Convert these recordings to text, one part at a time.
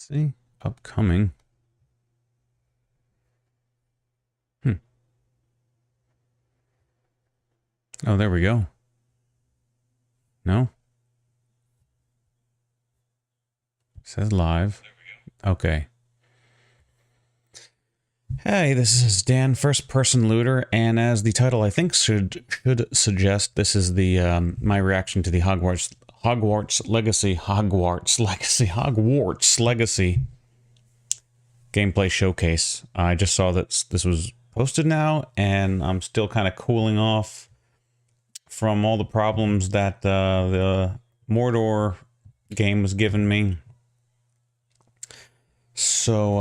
See, upcoming. Oh, there we go. No? It says live. Okay. Hey, this is Dan, First Person Looter, and as the title I think should suggest, this is the my reaction to the Hogwarts Legacy gameplay showcase. I just saw that this was posted now, and I'm still kind of cooling off from all the problems that the Mordor game was giving me. So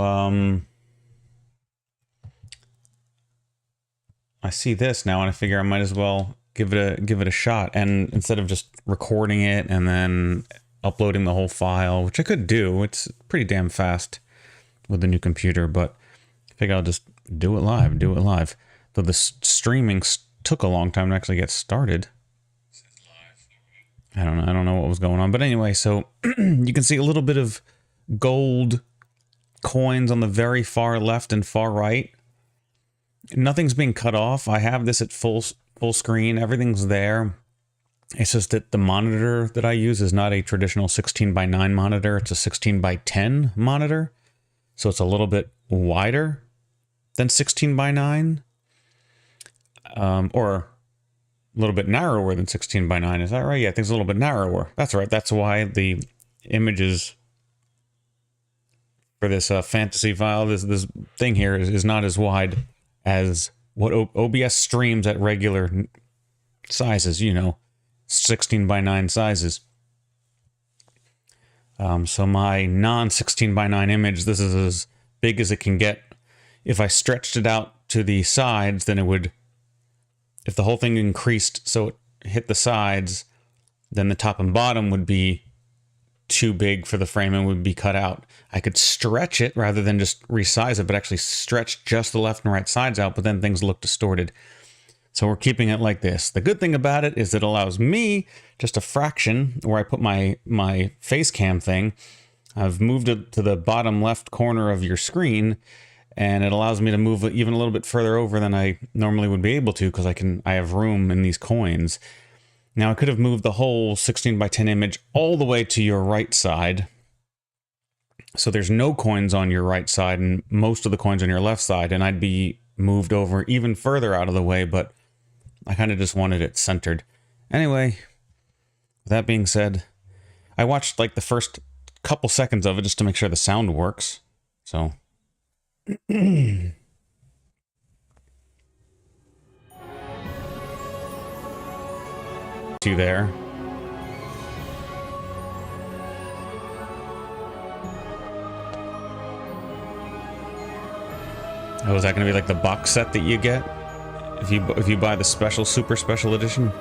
I see this now, and I figure I might as well give it a shot. And instead of just recording it and then uploading the whole file, which I could do, it's pretty damn fast with the new computer. But I think I'll just do it live. Though the streaming took a long time to actually get started. I don't know what was going on, but anyway, so you can see a little bit of gold coins on the very far left and far right. Nothing's being cut off. I have this at full screen. Everything's there. It's just that the monitor that I use is not a traditional 16:9 monitor. It's a 16:10 monitor. So it's a little bit wider than 16:9. Or a little bit narrower than 16:9. Is that right? Yeah, I think it's a little bit narrower. That's right. That's why the images for this fantasy file, this thing here is not as wide as what OBS streams at regular sizes, you know, 16:9 sizes. So my non-16:9 image, this is as big as it can get. If I stretched it out to the sides, then it would, if the whole thing increased so it hit the sides, then the top and bottom would be too big for the frame and would be cut out. I could stretch it rather than just resize it, but actually stretch just the left and right sides out, but then things look distorted. So we're keeping it like this. The good thing about it is it allows me just a fraction where I put my face cam thing. I've moved it to the bottom left corner of your screen, and it allows me to move it even a little bit further over than I normally would be able to, because I have room in these coins. Now I could have moved the whole 16:10 image all the way to your right side. So there's no coins on your right side and most of the coins on your left side, and I'd be moved over even further out of the way, but I kind of just wanted it centered. Anyway, with that being said, I watched like the first couple seconds of it just to make sure the sound works. So to there. Oh, is that going to be like the box set that you get if you buy the super special edition?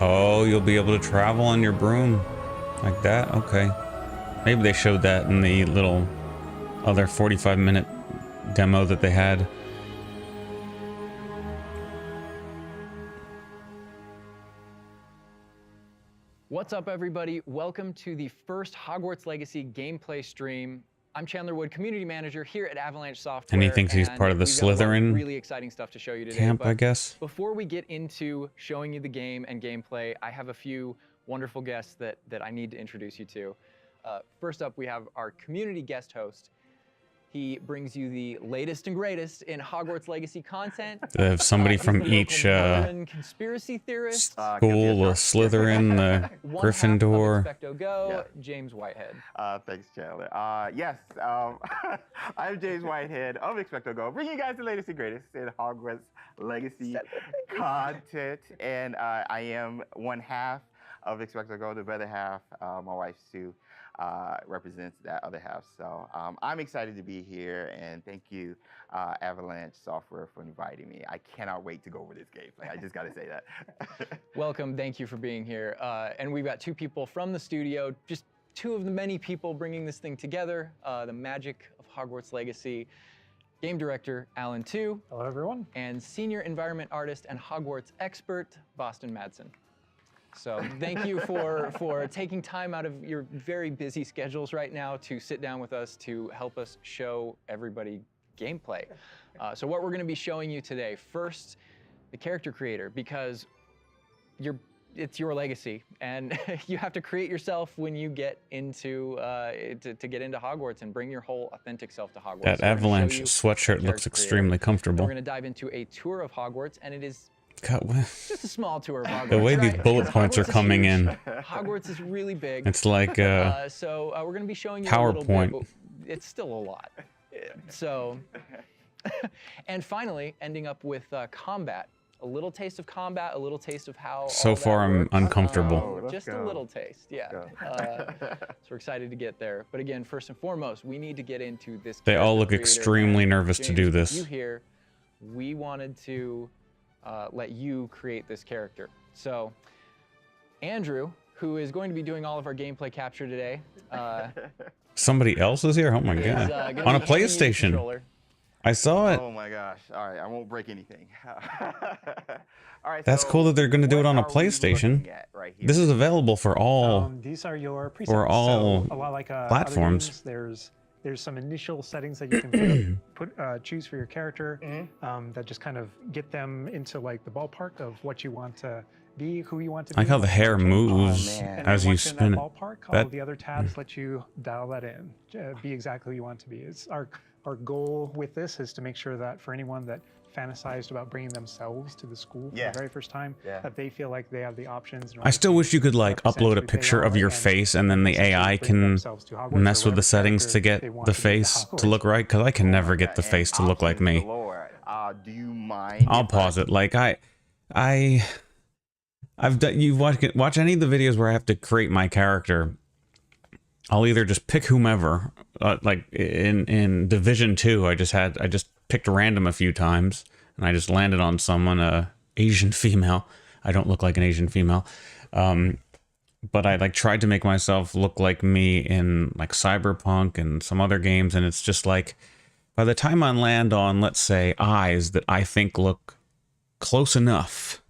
Oh, you'll be able to travel on your broom like that? Okay. Maybe they showed that in the little other 45-minute demo that they had. What's up, everybody? Welcome to the first Hogwarts Legacy gameplay stream. I'm Chandler Wood, community manager here at Avalanche Software. And he thinks he's part of the Slytherin really exciting stuff to show you today. Camp, I guess. Before we get into showing you the game and gameplay, I have a few wonderful guests that I need to introduce you to. First up, we have our community guest host. He brings you the latest and greatest in Hogwarts Legacy content. They have somebody from each conspiracy theorist, school, Slytherin, Gryffindor. Expecto Go, yeah. James Whitehead. Thanks, Chandler. Yes, I'm James Whitehead of Expecto Go, bringing you guys the latest and greatest in Hogwarts Legacy content. And I am one half of Expecto Go, the other half, my wife Sue, represents that other half. So I'm excited to be here, and thank you, Avalanche Software, for inviting me. I cannot wait to go over this gameplay. I just got to say that. Welcome. Thank you for being here. And we've got two people from the studio, just two of the many people bringing this thing together, the magic of Hogwarts Legacy. game director Alan Tu, Hello, everyone. and senior environment artist and Hogwarts expert Boston Madsen. So thank you for taking time out of your very busy schedules right now to sit down with us to help us show everybody gameplay. So what we're going to be showing you today, first, the character creator, because it's your legacy, and you have to create yourself when you get into to get into Hogwarts and bring your whole authentic self to Hogwarts. That So avalanche sweatshirt looks extremely comfortable. We're going to dive into a tour of Hogwarts, and it is God, just a small tour of Hogwarts. the way these right? bullet points are Hogwarts is coming huge. in, Hogwarts is really big. it's like So we're going to be showing you a little PowerPoint. bit, but it's still a lot. So, and finally, ending up with combat. A little taste of combat, a little taste of how So all that far, I'm works. uncomfortable. Let's Just a go. little taste, yeah. So we're excited to get there. But again, first and foremost, we need to get into this. They all character look creator. extremely nervous to James, do with this. You here, we wanted to let you create this character. So, Andrew, who is going to be doing all of our gameplay capture today, Somebody else is here? Oh my is god. gonna On a be handing you the PlayStation. controller. I saw it. Oh my gosh. All right, I won't break anything. All right. That's so cool that they're going to do it what on a are we PlayStation. looking at right here? This is available for all. These are your presets. For all so a lot like other platforms. games, there's some initial settings that you can choose for your character that just kind of get them into like the ballpark of what you want to be, who you want to be. I like how the hair moves man. And as then you once you're spin in it. that ballpark, all That- the other tabs let you dial that in, be exactly who you want to be. It's our goal with this is to make sure that for anyone that fantasized about bringing themselves to the school for Yeah. the very first time, Yeah. that they feel like they have the options. in I order still to wish you could like represent upload a who they picture are of your and face and then the essentially AI bring can themselves to Hogwarts or mess with the whatever settings to character they get want the to be face to Hogwarts. look right, because I can never get the And face to look like options me. galore. Do you mind? I'll if pause it. Like I've done. You watch any of the videos where I have to create my character. I'll either just pick whomever. Like in Division 2, I just picked random a few times, and I just landed on someone, Asian female. I don't look like an Asian female, but I like tried to make myself look like me in like Cyberpunk and some other games, and it's just like by the time I land on, let's say, eyes that I think look close enough,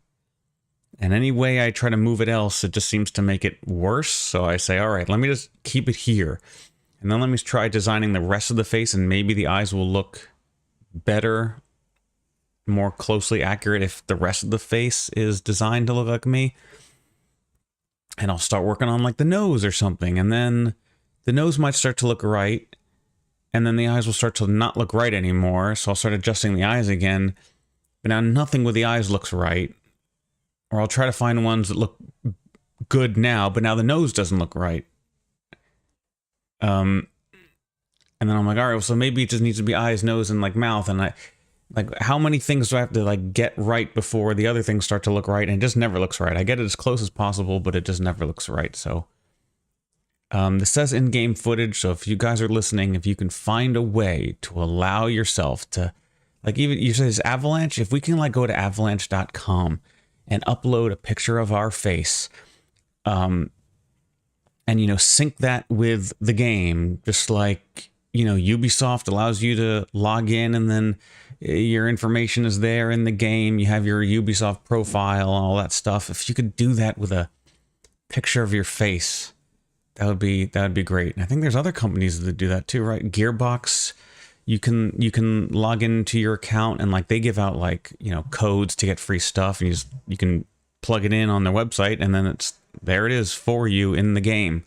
and any way I try to move it else, it just seems to make it worse. So I say, all right, let me just keep it here. And then let me try designing the rest of the face, and maybe the eyes will look better, more closely accurate if the rest of the face is designed to look like me. And I'll start working on like the nose or something. And then the nose might start to look right. And then the eyes will start to not look right anymore. So I'll start adjusting the eyes again. But now nothing with the eyes looks right. Or I'll try to find ones that look good now, but now the nose doesn't look right. And then I'm like, all right, well, so maybe it just needs to be eyes, nose, and like mouth. And I like, how many things do I have to like get right before the other things start to look right? And it just never looks right. I get it as close as possible, but it just never looks right. So this says in-game footage. So if you guys are listening, if you can find a way to allow yourself to, like, even you say this Avalanche, if we can like go to avalanche.com and upload a picture of our face, and, you know, sync that with the game, just like, you know, Ubisoft allows you to log in and then your information is there in the game. You have your Ubisoft profile and all that stuff. If you could do that with a picture of your face, that would be great. And I think there's other companies that do that too, right? Gearbox, you can log into your account and like they give out like, you know, codes to get free stuff, and you can plug it in on their website, and then there it is for you in the game.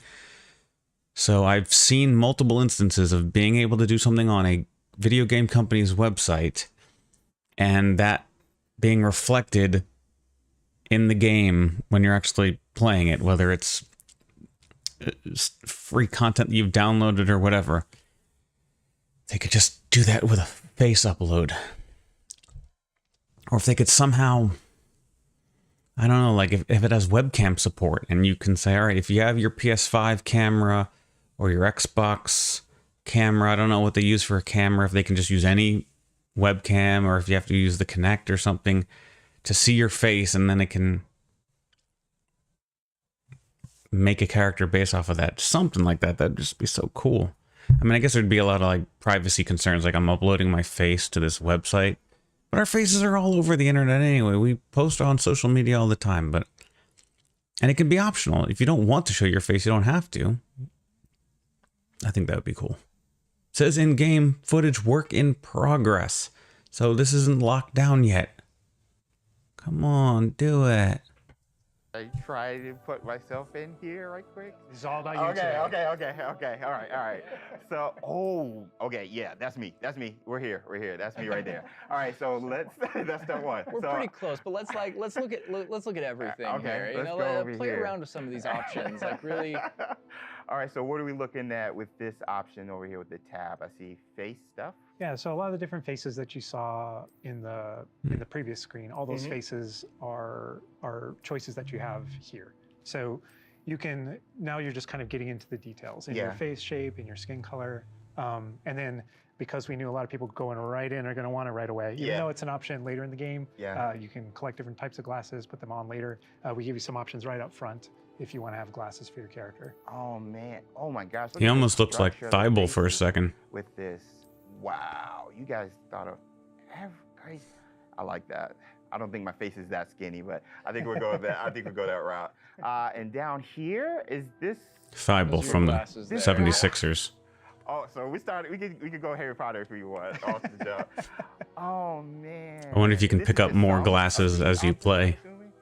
So I've seen multiple instances of being able to do something on a video game company's website and that being reflected in the game when you're actually playing it, whether it's free content that you've downloaded or whatever. They could just do that with a face upload. Or if they could somehow, I don't know, like if it has webcam support and you can say, all right, if you have your PS5 camera or your Xbox camera, I don't know what they use for a camera, if they can just use any webcam, or if you have to use the Kinect or something to see your face, and then it can make a character based off of that. Something like that. That'd just be so cool. I mean, I guess there'd be a lot of like privacy concerns, like I'm uploading my face to this website, but our faces are all over the internet anyway. We post on social media all the time, and it can be optional. If you don't want to show your face, you don't have to. I think that would be cool. It says in-game footage work in progress. So this isn't locked down yet. Come on, do it. I try to put myself in here right quick. This is all about you Okay, today. okay. All right. So, okay, yeah, that's me. We're here. That's me right there. All right, so that's step one. We're pretty close, but let's look at everything Okay, here. You let's know, go over play here. around with some of these options, like really. All right, so what are we looking at with this option over here with the tab? I see face stuff. Yeah, so a lot of the different faces that you saw in the previous screen, all those faces are choices that you have here. So you can, now you're just kind of getting into the details in your face shape, in your skin color. And then because we knew a lot of people going right in are going to want it right away, even though it's an option later in the game, you can collect different types of glasses, put them on later. We give you some options right up front if you want to have glasses for your character. Oh man, oh my gosh. He almost looks like Thibault for a second. With this. Wow, you guys thought of every crazy. I like that. I don't think my face is that skinny, but I think we'll go with that. I think we'll go that route. And down here is this Thibault from the 76ers. Oh, so we could go Harry Potter if we want. Oh man. I wonder if you can pick up more glasses as you play.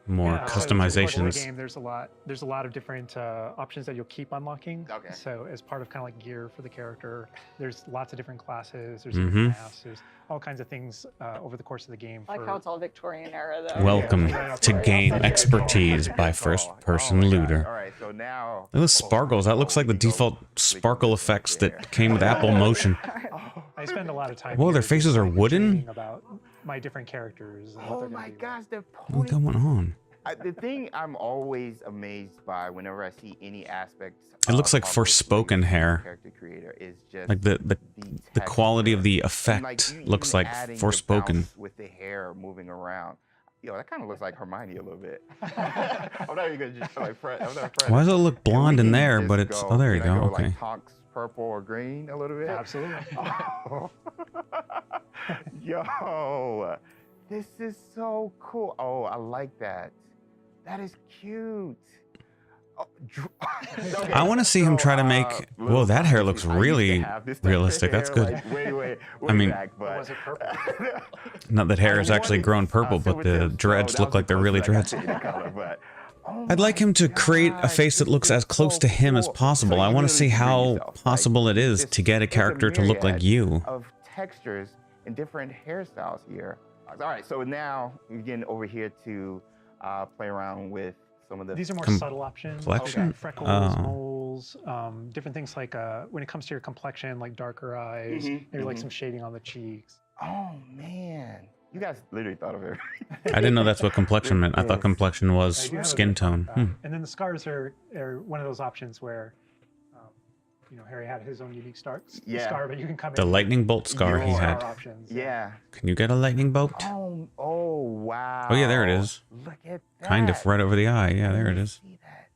More customizations. So the game, there's a lot of different options that you'll keep unlocking. Okay. So as part of kind of like gear for the character, there's lots of different classes, there's different masks, there's all kinds of things over the course of the game. I like how it's all Victorian era though. Welcome to Game Expertise by First Person Looter. All right, so now Look at the sparkles. That looks like the default sparkle effects that came with Apple Motion. I spend a lot of time. Whoa, their faces are wooden? About my different characters. And oh my gosh, they're What's going on? The thing I'm always amazed by whenever I see any aspects. It looks like Forspoken hair. Character creator is just like the quality of the effect looks like Forspoken. With the hair moving around. Yo, that kind of looks like Hermione a little bit. I'm not even gonna just like Why does it look blonde in there? But it's oh, there you go. Okay. Like Tonks purple or green a little bit. Absolutely. Oh. Yo, this is so cool. Oh, I like that. That is cute. Oh, okay. I want to see him try to make. Whoa, that hair looks really realistic. That's good. Like, way I mean, back, but... was it purple? Not that hair is actually grown purple, but the dreads look like they're really dreads. I'd like him to create a face that looks as close to him as possible. I want to see how possible it is to get a character to look like you. Of textures and different hairstyles here. All right, so now we're getting over here to play around with some of the. These are more subtle options. Complexion? Okay. Freckles, moles, different things like when it comes to your complexion, like darker eyes, maybe like some shading on the cheeks. Oh man. You guys literally thought of everything. I didn't know that's what complexion meant. I thought complexion was skin tone. And then the scars are one of those options where, you know, Harry had his own unique scar, but you can come The in lightning bolt scar he had. options. Yeah. Can you get a lightning bolt? Oh wow. Oh yeah, there it is. Look at that. Kind of right over the eye. Yeah, there it is. See that?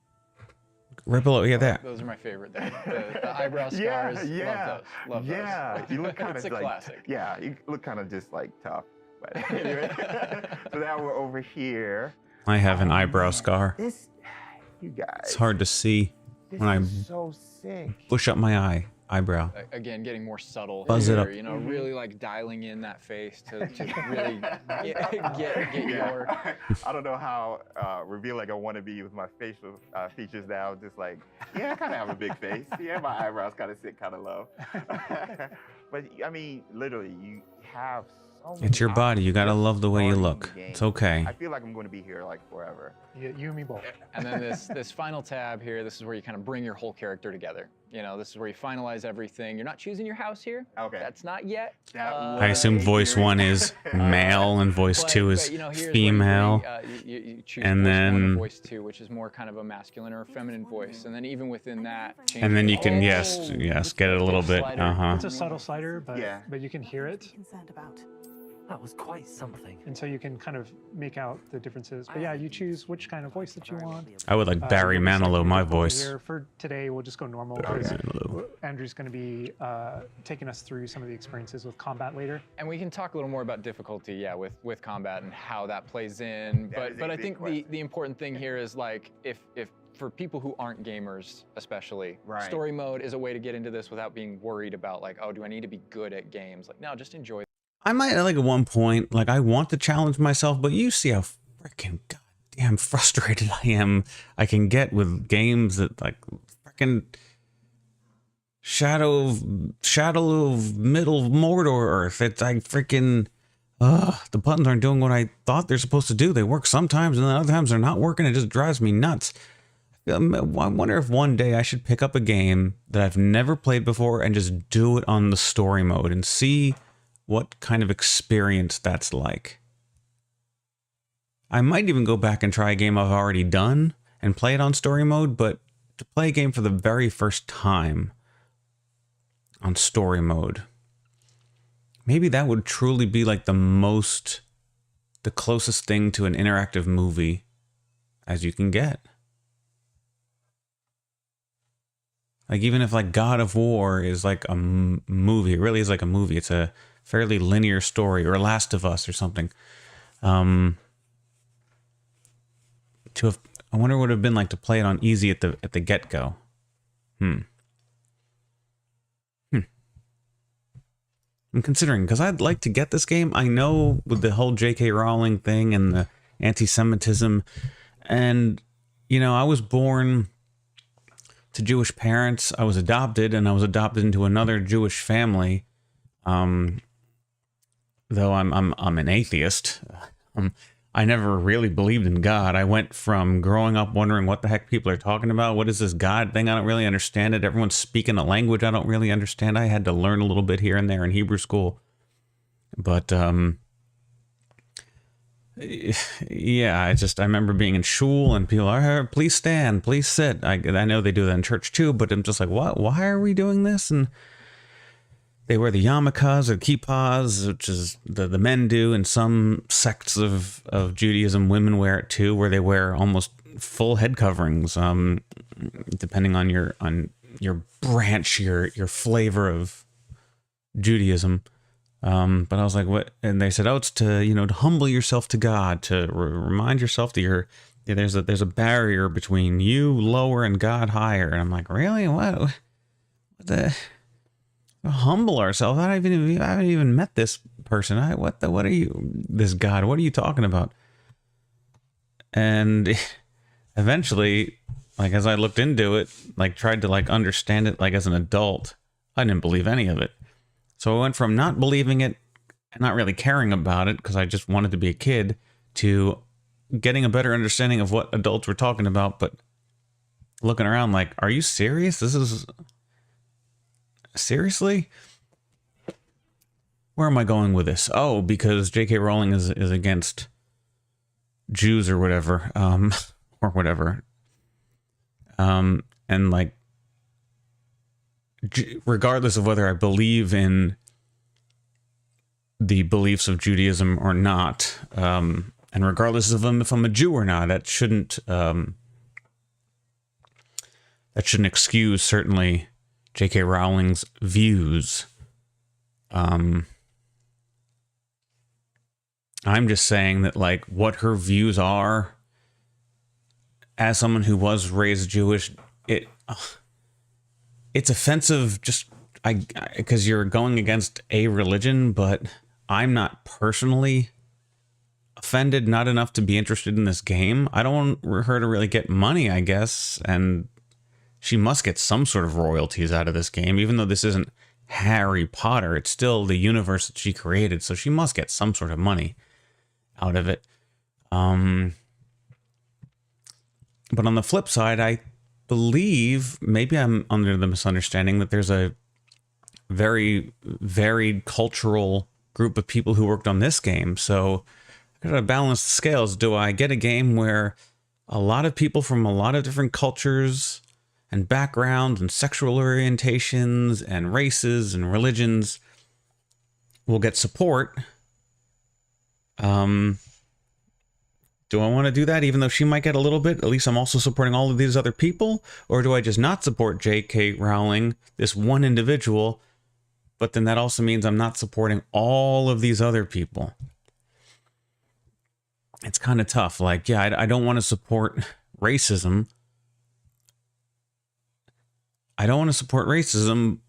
Right below. Yeah, that. Those are my favorite. The eyebrow scars. Yeah. Love those. Yeah. You look kind It's of a like. classic. Yeah. You look kind of just like tough. But anyway. So now we're over here. I have an eyebrow scar. This, you guys. It's hard to see This when I is so sick. push up my eyebrow. Again, getting more subtle. Buzz it here, up. You know, really like dialing in that face to really get your. I don't know how revealing I want to be with my facial features now. Just like, yeah, I kind of have a big face. Yeah, my eyebrows kind of sit kind of low. But I mean, literally, you have so many It's your body. You gotta love the way you options look. in the It's game. okay. I feel like I'm going to be here like forever. You and me both. And then this final tab here, this is where you kind of bring your whole character together. You know, this is where you finalize everything. You're not choosing your house here. Okay. That's not yet. I assume voice 1 is male and voice 2 is you know, here's where you female. bring, you choose And voice 1 then- and voice 2, which is more kind of a masculine or a feminine voice. And then even within that, change And then you can, Oh, yes, get it a little bit. slider. Uh-huh. It's a subtle slider, but Yeah. you can hear it. Concerned about. That was quite something. And so you can kind of make out the differences. But yeah, you choose which kind of voice that you want. I would like Barry You'll decide Manilow, your my default voice. here. For today, we'll just go normal Barry because Manilow. Andrew's going to be taking us through some of the experiences with combat later. And we can talk a little more about difficulty, yeah, with combat and how that plays in. But I think the important thing here is like if for people who aren't gamers, especially, story mode is a way to get into this without being worried about like, oh, do I need to be good at games? Like, no, just enjoy. I might, like, at one point, like, I want to challenge myself, but you see how freaking goddamn frustrated I am. I can get with games that, like, freaking Shadow of Middle Mordor Earth. It's like freaking, the buttons aren't doing what I thought they're supposed to do. They work sometimes, and then other times they're not working. It just drives me nuts. I wonder if one day I should pick up a game that I've never played before and just do it on the story mode and see what kind of experience that's like. I might even go back and try a game I've already done and play it on story mode, but to play a game for the very first time on story mode, maybe that would truly be like the closest thing to an interactive movie as you can get. Like, even if like God of War is like a movie, it really is like a movie. It's a fairly linear story, or Last of Us or something. I wonder what it would have been like to play it on easy at the get-go. I'm considering, because I'd like to get this game. I know with the whole J.K. Rowling thing and the anti-Semitism, and, you know, I was born to Jewish parents. I was adopted, and I was adopted into another Jewish family. Though I'm an atheist. I never really believed in God. I went from growing up wondering what the heck people are talking about. What is this God thing? I don't really understand it. Everyone's speaking a language I don't really understand. I had to learn a little bit here and there in Hebrew school. But, yeah, I remember being in shul and people are, please stand, please sit. I know they do that in church too, but I'm just like, what? Why are we doing this? And they wear the yarmulkes or kippas, which is the men do, and some sects of Judaism, women wear it too, where they wear almost full head coverings, depending on your branch, your flavor of Judaism. But I was like, what? And they said, oh, it's to, to humble yourself to God, to remind yourself that there's a barrier between you lower and God higher. And I'm like, really? What the? Humble ourselves. I haven't even met this person. What are you, this God? What are you talking about? And eventually, like, as I looked into it, like, tried to like understand it, like, as an adult, I didn't believe any of it. So I went from not believing it and not really caring about it because I just wanted to be a kid, to getting a better understanding of what adults were talking about, but looking around like, are you serious? This is... Seriously? Where am I going with this? Oh, because J.K. Rowling is against Jews or whatever, or whatever. And like, regardless of whether I believe in the beliefs of Judaism or not, and regardless of if I'm a Jew or not, that shouldn't excuse, certainly, J.K. Rowling's views. I'm just saying that, like, what her views are, as someone who was raised Jewish, it's offensive just because you're going against a religion, but I'm not personally offended, not enough to be interested in this game. I don't want her to really get money, I guess, and she must get some sort of royalties out of this game, even though this isn't Harry Potter. It's still the universe that she created, so she must get some sort of money out of it. But on the flip side, I believe, maybe I'm under the misunderstanding, that there's a very varied cultural group of people who worked on this game. So I gotta balance the scales. Do I get a game where a lot of people from a lot of different cultures and backgrounds and sexual orientations and races and religions will get support, Do I want to do that even though she might get a little bit? At least I'm also supporting all of these other people? Or do I just not support J.K. Rowling, this one individual, but then that also means I'm not supporting all of these other people? It's kind of tough. Like, yeah, I don't want to support racism. I don't want to support racism,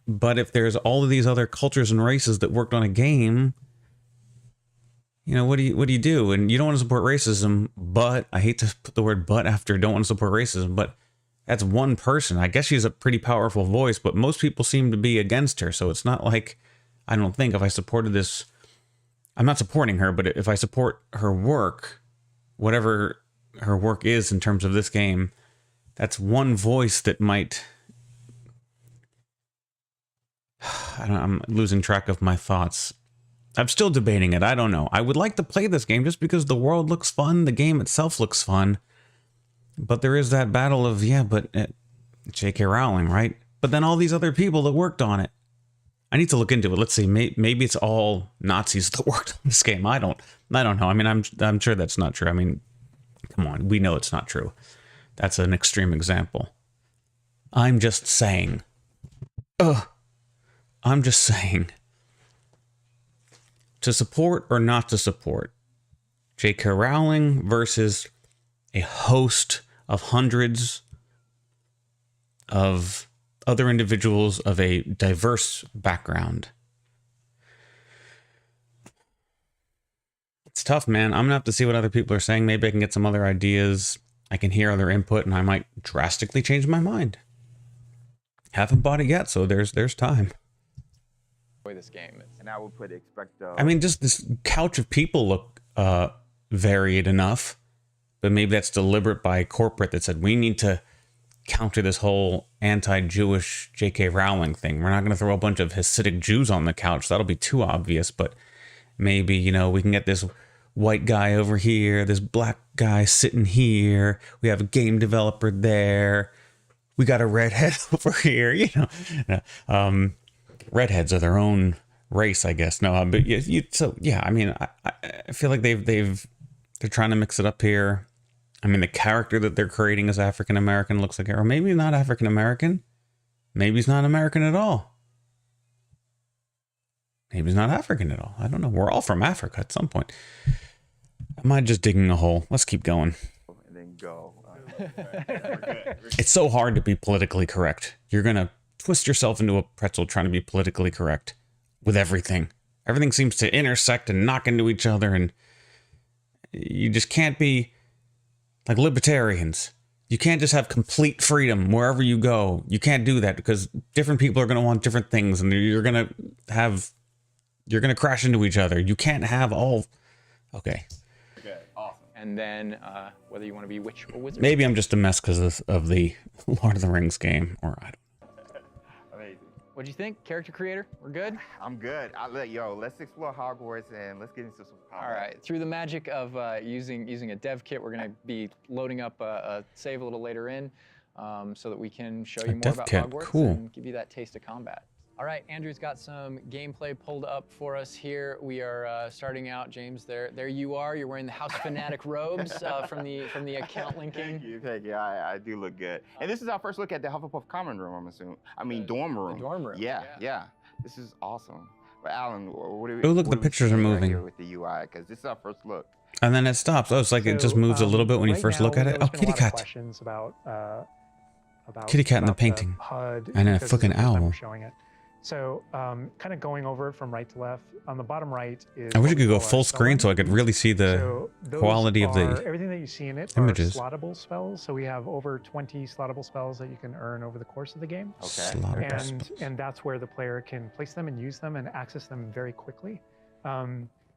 but if there's all of these other cultures and races that worked on a game, you know, what do you do? And you don't want to support racism, but I hate to put the word "but" after don't want to support racism, but that's one person. I guess she's a pretty powerful voice, but most people seem to be against her. So it's not like, I don't think if I supported this, I'm not supporting her, but if I support her work, whatever her work is in terms of this game, that's one voice that might, I'm losing track of my thoughts. I'm still debating it. I don't know. I would like to play this game just because the world looks fun. The game itself looks fun. But there is that battle of, yeah, but J.K. Rowling, right? But then all these other people that worked on it. I need to look into it. Let's see. Maybe it's all Nazis that worked on this game. I don't know. I mean, I'm sure that's not true. I mean, come on. We know it's not true. That's an extreme example. I'm just saying. I'm just saying. To support or not to support J.K. Rowling versus a host of hundreds of other individuals of a diverse background. It's tough, man. I'm gonna have to see what other people are saying. Maybe I can get some other ideas. I can hear other input and I might drastically change my mind. Haven't bought it yet, so there's time. This game. And I would put expecto. I mean, just this couch of people look varied enough, but maybe that's deliberate by corporate that said we need to counter this whole anti-Jewish J.K. Rowling thing. We're not going to throw a bunch of Hasidic Jews on the couch. That'll be too obvious, but maybe, you know, we can get this white guy over here, this black guy sitting here. We have a game developer there. We got a redhead over here, you know. Redheads are their own race, I guess. No, but so yeah. I mean, I feel like they're trying to mix it up here. I mean, the character that they're creating is African American. Looks like, or maybe not African American. Maybe he's not American at all. Maybe he's not African at all. I don't know. We're all from Africa at some point. Am I just digging a hole? Let's keep going. And then go. It's so hard to be politically correct. You're gonna twist yourself into a pretzel trying to be politically correct with everything. Everything seems to intersect and knock into each other, and you just can't be like libertarians. You can't just have complete freedom wherever you go. You can't do that because different people are going to want different things, and you're going to crash into each other. You can't have all. Okay. Okay, awesome. And then whether you want to be witch or wizard. Maybe I'm just a mess because of the Lord of the Rings game, or I don't. Amazing. What'd you think, character creator? We're good? I'm good. Let's explore Hogwarts and let's get into some combat. All right. Through the magic of using a dev kit, we're going to be loading up a save a little later in so that we can show you more about Hogwarts cool. and give you that taste of combat. All right, Andrew's got some gameplay pulled up for us here. We are starting out, James. There you are. You're wearing the House Fanatic robes from the account linking. Thank you. I do look good. And this is our first look at the Hufflepuff common room, I'm assuming. I mean, dorm room. The dorm room. Yeah. This is awesome. But Alan, what do we? Oh, look, the pictures are moving. Right with the UI, because this is our first look. And then it stops. Oh, it's like it just moves a little bit when you right first now, look at it. there's Oh, been a kitty lot of cat. questions about Kitty cat in the painting. HUD, And a because this is fucking the first time owl. we're showing it. So kind of going over it from right to left. On the bottom right is. I wish what it we could go call our full spell screen so I items. could really see the So those quality of the are- everything that you see in it images. are slottable spells. So we have over 20 slottable spells that you can earn over the course of the game. Okay. slottable spells. And that's where the player can place them and use them and access them very quickly.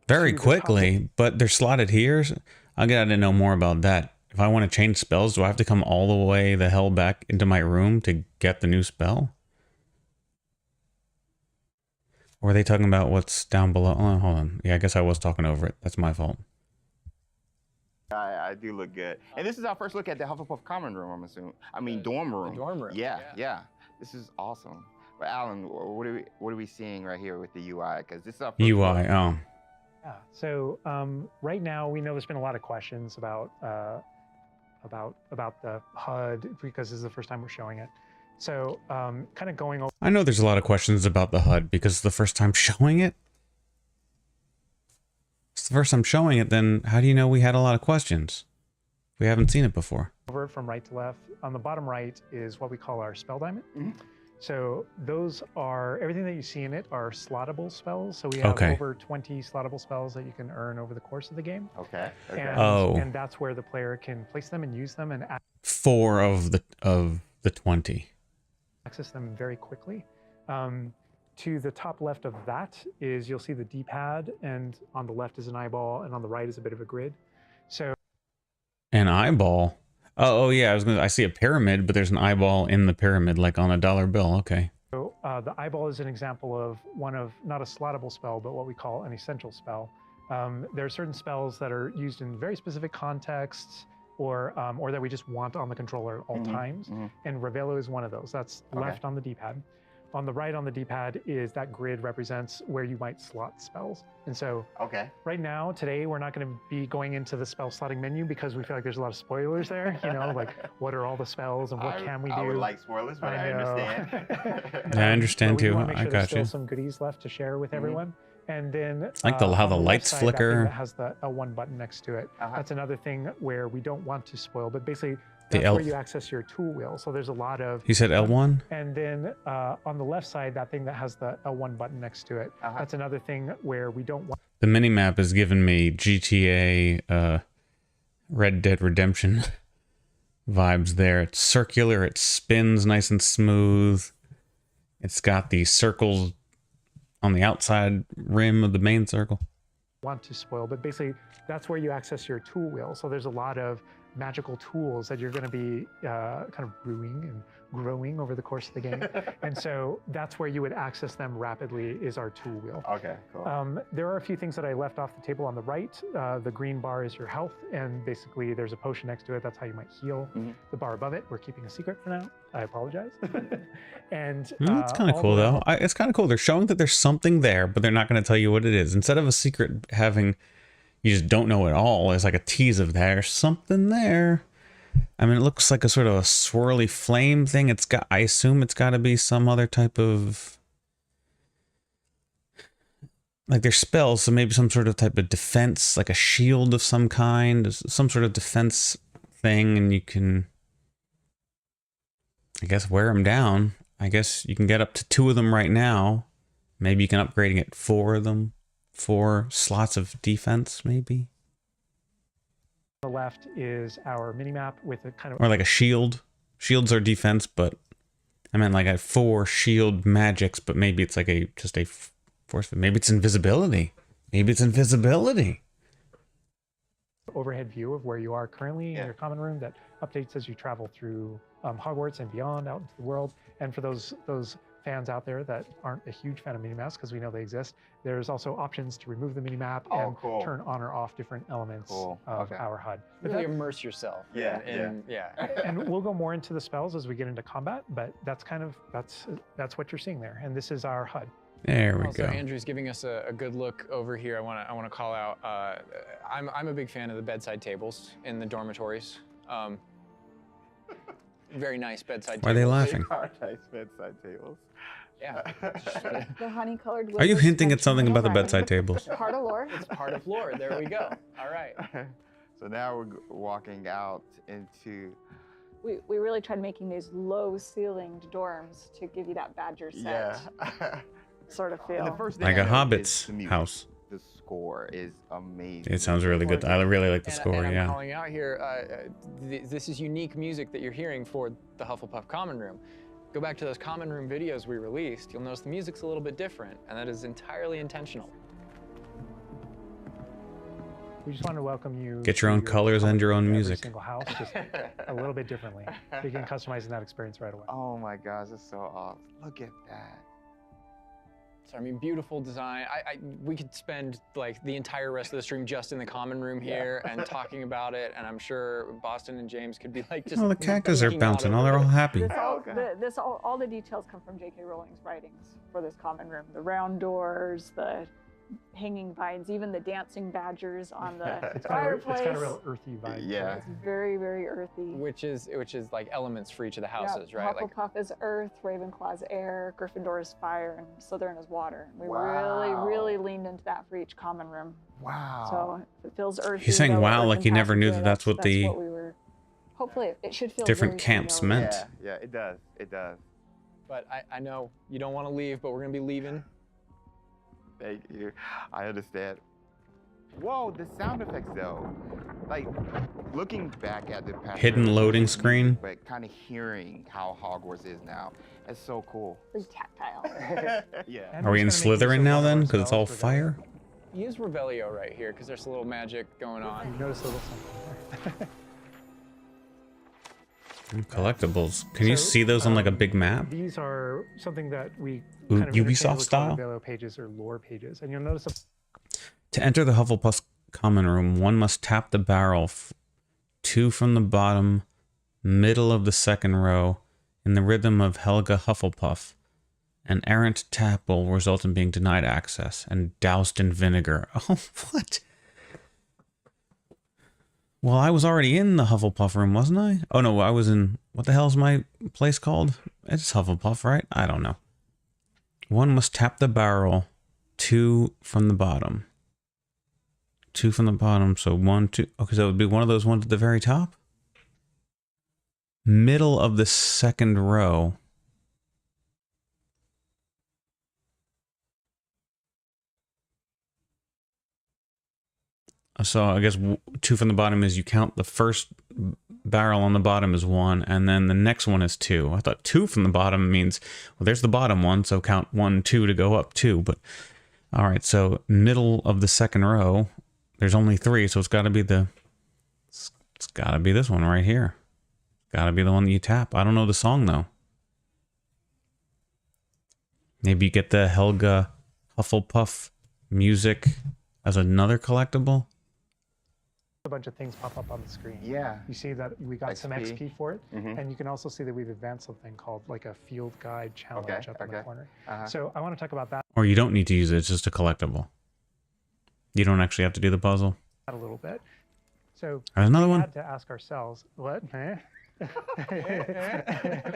Very to the quickly, but they're slotted here. I gotta know more about that. If I want to change spells, do I have to come all the way the hell back into my room to get the new spell? Or are they talking about what's down below? Oh, hold on. Yeah, I guess I was talking over it. That's my fault. I do look good. And this is our first look at the Hufflepuff common room, I'm assuming. I mean, dorm room. The dorm room. Yeah. This is awesome. But Alan, what are we seeing right here with the UI? Because this is our first UI. look. Oh, Yeah. So right now we know there's been a lot of questions about the HUD because this is the first time we're showing it. So kind of going over. I know there's a lot of questions about the HUD because it's the first time showing it. It's the first time showing it, then how do you know we had a lot of questions? We haven't seen it before. Over from right to left. On the bottom right is what we call our spell diamond. Mhm. So those are, everything that you see in it are slottable spells. So we have over 20 slottable spells that you can earn over the course of the game. Okay. And that's where the player can place them and use them and 4 of the 20. access them very quickly. To the top left of that is you'll see the D-pad, and on the left is an eyeball, and on the right is a bit of a grid. So An eyeball? Oh yeah, I see a pyramid, but there's an eyeball in the pyramid, like on a dollar bill. Okay. So the eyeball is an example of one of, not a slottable spell, but what we call an essential spell. There are certain spells that are used in very specific contexts, or that we just want on the controller at all times. And Revelo is one of those. That's left on the D-pad. On the right on the D-pad is that grid represents where you might slot spells. And so right now, today, we're not going to be going into the spell slotting menu because we feel like there's a lot of spoilers there. You know, like what are all the spells and what can we do? I would like spoilers, but I understand. Yeah, I understand too. Make sure I there's got still you. some goodies left to share with everyone. And then Like how the on lights left side, that thing flicker. that has the L1 button next to it. That's another thing where we don't want to spoil, but basically The that's L- where you access your tool wheel. So there's a lot of. You said L1? And then on the left side, that thing that has the L1 button next to it. That's another thing where we don't want. The minimap has given me GTA Red Dead Redemption vibes there. It's circular, it spins nice and smooth. It's got the circles on the outside rim of the main circle. Want to spoil, but basically that's where you access your tool wheel. So there's a lot of magical tools that you're going to be kind of brewing and growing over the course of the game. And so that's where you would access them rapidly is our tool wheel. Okay, cool. There are a few things that I left off the table on the right. The green bar is your health, and basically there's a potion next to it. That's how you might heal. The bar above it, we're keeping a secret for now. I apologize. And It's kind of cool though. It's kind of cool. They're showing that there's something there, but they're not going to tell you what it is. Instead of a secret having, you just don't know it all. It's like a tease of there's something there. I mean, it looks like a sort of a swirly flame thing. It's got, I assume it's got to be some other type of, like there's spells, so maybe some sort of type of defense, like a shield of some kind, some sort of defense thing, and you can, I guess, wear them down. I guess you can get up to 2 of them right now. Maybe you can upgrade and get 4 of them. 4 slots of defense, maybe. On the left is our mini-map with a kind of... Or like a shield. Shields are defense, but I meant like a 4 shield magics, but maybe it's like just a force. Maybe it's invisibility. Maybe it's invisibility. Overhead view of where you are currently in your common room that updates as you travel through Hogwarts and beyond out into the world. And for those fans out there that aren't a huge fan of minimaps, because we know they exist, there's also options to remove the minimap and turn on or off different elements of our HUD. But really immerse yourself. And we'll go more into the spells as we get into combat, but that's kind of that's what you're seeing there. And this is our HUD. There we also, go. Andrew's giving us a good look over here. I want to call out. I'm a big fan of the bedside tables in the dormitories. Very nice bedside tables. Why are they laughing? Nice bedside tables. Yeah. The honey-colored. Are you hinting at something about the bedside tables? Part of lore. It's part of lore. There we go. All right. So now we're walking out into. We really tried making these low-ceilinged dorms to give you that Badger set sort of feel. The first thing Like I a noticed hobbit's is the music. house. The score is amazing. It sounds really good. I really like the score, and yeah. I'm calling out here, this is unique music that you're hearing for the Hufflepuff Common Room. Go back to those Common Room videos we released, you'll notice the music's a little bit different, and that is entirely intentional. We just want to welcome you. Get your own colors and your own every music. Single house, just a little bit differently. So you can customize that experience right away. Oh my gosh, that's so awesome. Look at that. So I mean, beautiful design. We could spend like the entire rest of the stream just in the common room here and talking about it, and I'm sure Boston and James could be like just. Oh, the cactus are geeking out bouncing. Oh, over they're all it. happy. All the details come from J.K. Rowling's writings for this common room. The round doors, the hanging vines, even the dancing badgers on the It's fireplace. got a real earthy vibe. Yeah. It's very, very earthy. Which is like elements for each of the houses, right? Like Hufflepuff is earth, Ravenclaw's air, Gryffindor is fire, and Slytherin is water. We Wow. really leaned into that for each common room. Wow. So it feels earthy. He's saying though wow, earth like and he never knew pasture, that that's what the what we were. Hopefully, it should feel different very camps familiar. meant. Yeah, it does. It does. but I know you don't want to leave, but we're gonna be leaving. Thank you. I understand. Whoa, the sound effects though. Like looking back at the past Hidden loading screen. but kind of hearing how Hogwarts is now. It's so cool. Very tactile. Yeah. And Are we we're in just gonna make use Slytherin of now one of then? our Because it's all spells. We're gonna- fire? Use Revelio right here, because there's a little magic going on. You notice a little something. Collectibles. Can you So, see those on like a big map? These are something that we Ooh, kind of Ubisoft interchangeably call style? Revelio pages or lore pages, and you'll notice To enter the Hufflepuff common room, one must tap the barrel 2 from the bottom, middle of the second row, in the rhythm of Helga Hufflepuff. An errant tap will result in being denied access and doused in vinegar. Oh, what? Well, I was already in the Hufflepuff room, wasn't I? Oh no, I was in... What the hell's my place called? It's Hufflepuff, right? I don't know. One must tap the barrel 2 from the bottom. 2 from the bottom, so 1, 2... Okay, so it would be one of those ones at the very top? Middle of the second row. So I guess 2 from the bottom is you count the first barrel on the bottom is 1, and then the next one is 2. I thought 2 from the bottom means, well, there's the bottom one, so count 1, 2 to go up 2. But all right, so middle of the second row, there's only 3, so it's got to be it's got to be this one right here. Got to be the one that you tap. I don't know the song though. Maybe you get the Helga Hufflepuff music as another collectible. a bunch of things pop up on the screen. Yeah. You see that we got some XP. XP for it, Mhm. and you can also see that we've advanced something called like a field guide challenge Okay, up in the okay. corner. Uh-huh. So I want to talk about that Or you don't need to use it, it's just a collectible. You don't actually have to do the puzzle. a little bit. So There's another we one. had to ask ourselves, what? Eh?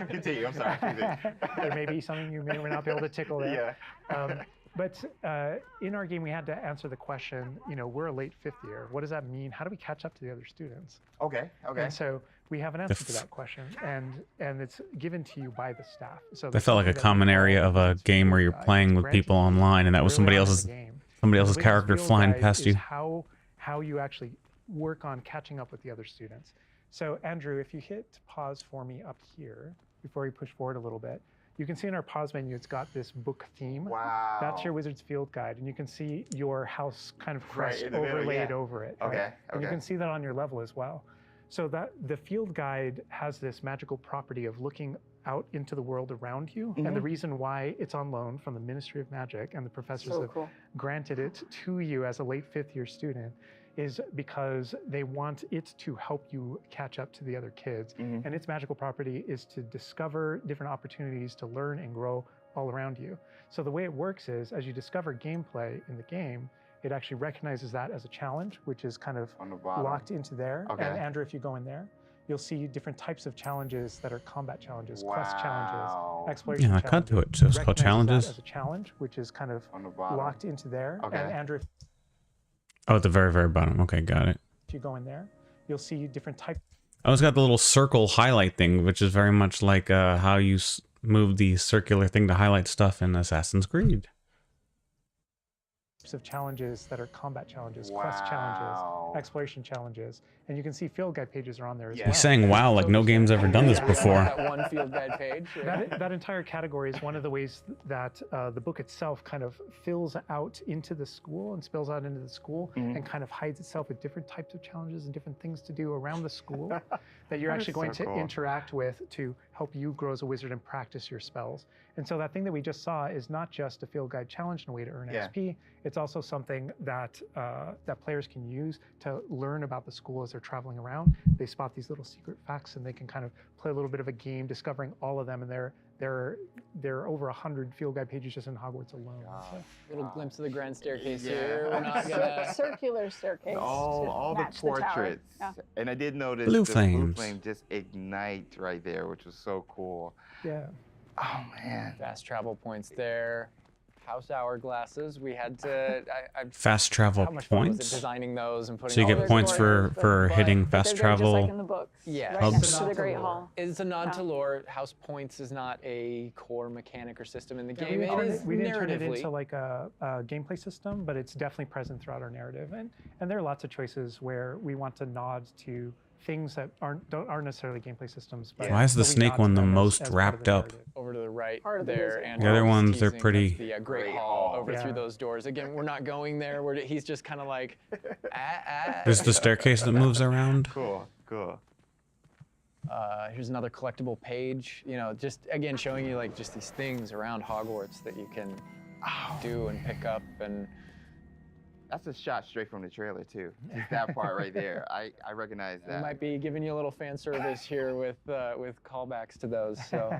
Continue, I'm sorry. Continue. There may be something you may or may not be able to tickle there. Yeah. But in our game, we had to answer the question, you know, we're a late fifth year. What does that mean? How do we catch up to the other students? Okay, okay. And so we have an answer to that question, and it's given to you by the staff. So That felt like a common area of a game where you're playing with people online, and that was somebody else's character flying past you. How you actually work on catching up with the other students. So Andrew, if you hit pause for me up here, before we push forward a little bit, you can see in our pause menu, it's got this book theme. Wow. That's your Wizard's Field Guide, and you can see your house kind of Right, crest in the middle, overlaid yeah. over it. Okay, right? And you okay. can see that on your level as well. So that the Field Guide has this magical property of looking out into the world around you, and the reason why it's on loan from the Ministry of Magic and the professors So have cool. granted it to you as a late fifth year student is because they want it to help you catch up to the other kids. And its magical property is to discover different opportunities to learn and grow all around you. So the way it works is, as you discover gameplay in the game, it actually recognizes that as a challenge, which is kind of On the bottom. locked into there. Okay. And Andrew, if you go in there, you'll see different types of challenges that are combat challenges, quest challenges, Wow. exploration Yeah, I challenges. cut to it, so it's called Recognizes that challenges. as a challenge, which is kind of On the bottom. locked into there. Okay. And Andrew, Oh, at the very, very bottom. Okay, got it. if you go in there, you'll see different types Oh, it's got the little circle highlight thing, which is very much like how you move the circular thing to highlight stuff in Assassin's Creed. of challenges that are combat challenges, quest challenges, Wow. exploration challenges, and you can see field guide pages are on there as Yeah. well. He's saying wow like no game's ever done this before. That one field guide page. That entire category is one of the ways that the book itself kind of fills out into the school and spills out into the school and kind of hides itself with different types of challenges and different things to do around the school that you're That actually is going so to cool. interact with to help you grow as a wizard and practice your spells. And so that thing that we just saw is not just a field guide challenge and a way to earn Yeah. XP. It's also something that that players can use to learn about the school as they're traveling around. They spot these little secret facts and they can kind of play a little bit of a game discovering all of them, and there are over 100 field guide pages just in Hogwarts alone. So. Little glimpse of the grand staircase Yeah. here. We're not gonna. Circular staircase. All the match the tower. portraits. Yeah. And I did notice Blue the blue flames. flame just ignite right there, which was so cool. Yeah. Oh man. Fast travel points there. House hourglasses. We had to. Fast travel How much fun was it points. designing those and putting So you all get those points together? for But hitting But fast they're there just like travel. in the books. Yeah. Right Hubs. next to the Great Hall. It's a nod Yeah. to lore. House points is not a core mechanic or system in the Yeah, game. It is we didn't turn it narratively. into like a gameplay system, but it's definitely present throughout our narrative. And there are lots of choices where we want to nod to things that aren't necessarily gameplay systems. But Why is the but we snake nod to one the them most as part of wrapped the up? narrative. Over to the right Part of the there, museum. and The other ones, they're teasing, pretty- that's the Great Great Hall Hall. over Yeah. through those doors. Again, we're not going there. He's just kind of like, There's the staircase that moves around. Cool. Cool. Here's another collectible page. You know, just again showing you like just these things around Hogwarts that you can do and pick up and. That's a shot straight from the trailer too. Just that part right there. I recognize We that. might be giving you a little fan service here with callbacks to those. So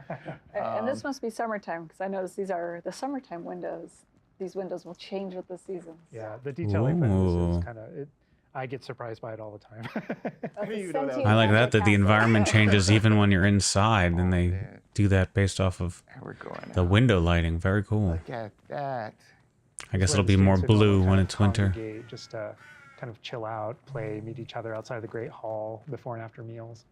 And this must be summertime because I noticed these are the summertime windows. These windows will change with the seasons. Yeah, the detailing for this Ooh. is kind of it. I get surprised by it all the time. That's a didn't even know that was- sentient I like that the castle. environment changes even when you're inside, and they man. do that based off of And we're going the out. window lighting. Very cool. Look at that. I guess Where it'll the be more students would blue normally when kind of it's winter. congregate, just to kind of chill out, play, meet each other outside the Great Hall before and after meals.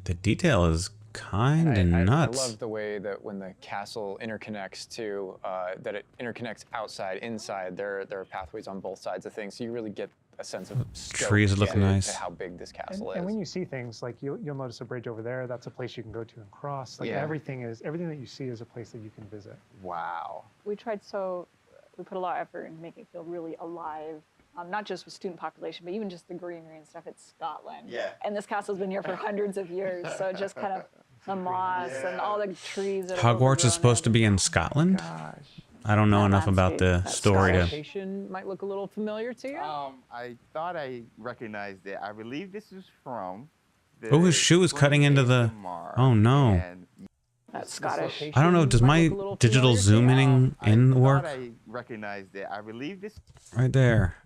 The detail is kind of I nuts. love the way that when the castle interconnects to that it interconnects outside, inside. There are pathways on both sides of things, so you really get a sense of scope Trees look to nice. how big this And, castle and is. when you see things like you'll notice a bridge over there. That's a place you can go to and cross. Like Yeah. everything that you see is a place that you can visit. Wow. We put a lot of effort in making it feel really alive. Not just with student population, but even just the greenery and stuff. It's Scotland. Yeah. And this castle's been here for hundreds of years, so it just kind of the moss and all the trees. That have Hogwarts is supposed to be in Scotland. I don't know That enough about the landscape, that story to. Location might look a little familiar to you. I thought I recognized it. I believe this is from. Oh, his shoe is cutting into the- ASMR, Oh, no. and That's Scottish. I don't know. Does my digital zooming in I work? thought I recognized it. I believe this. Right there.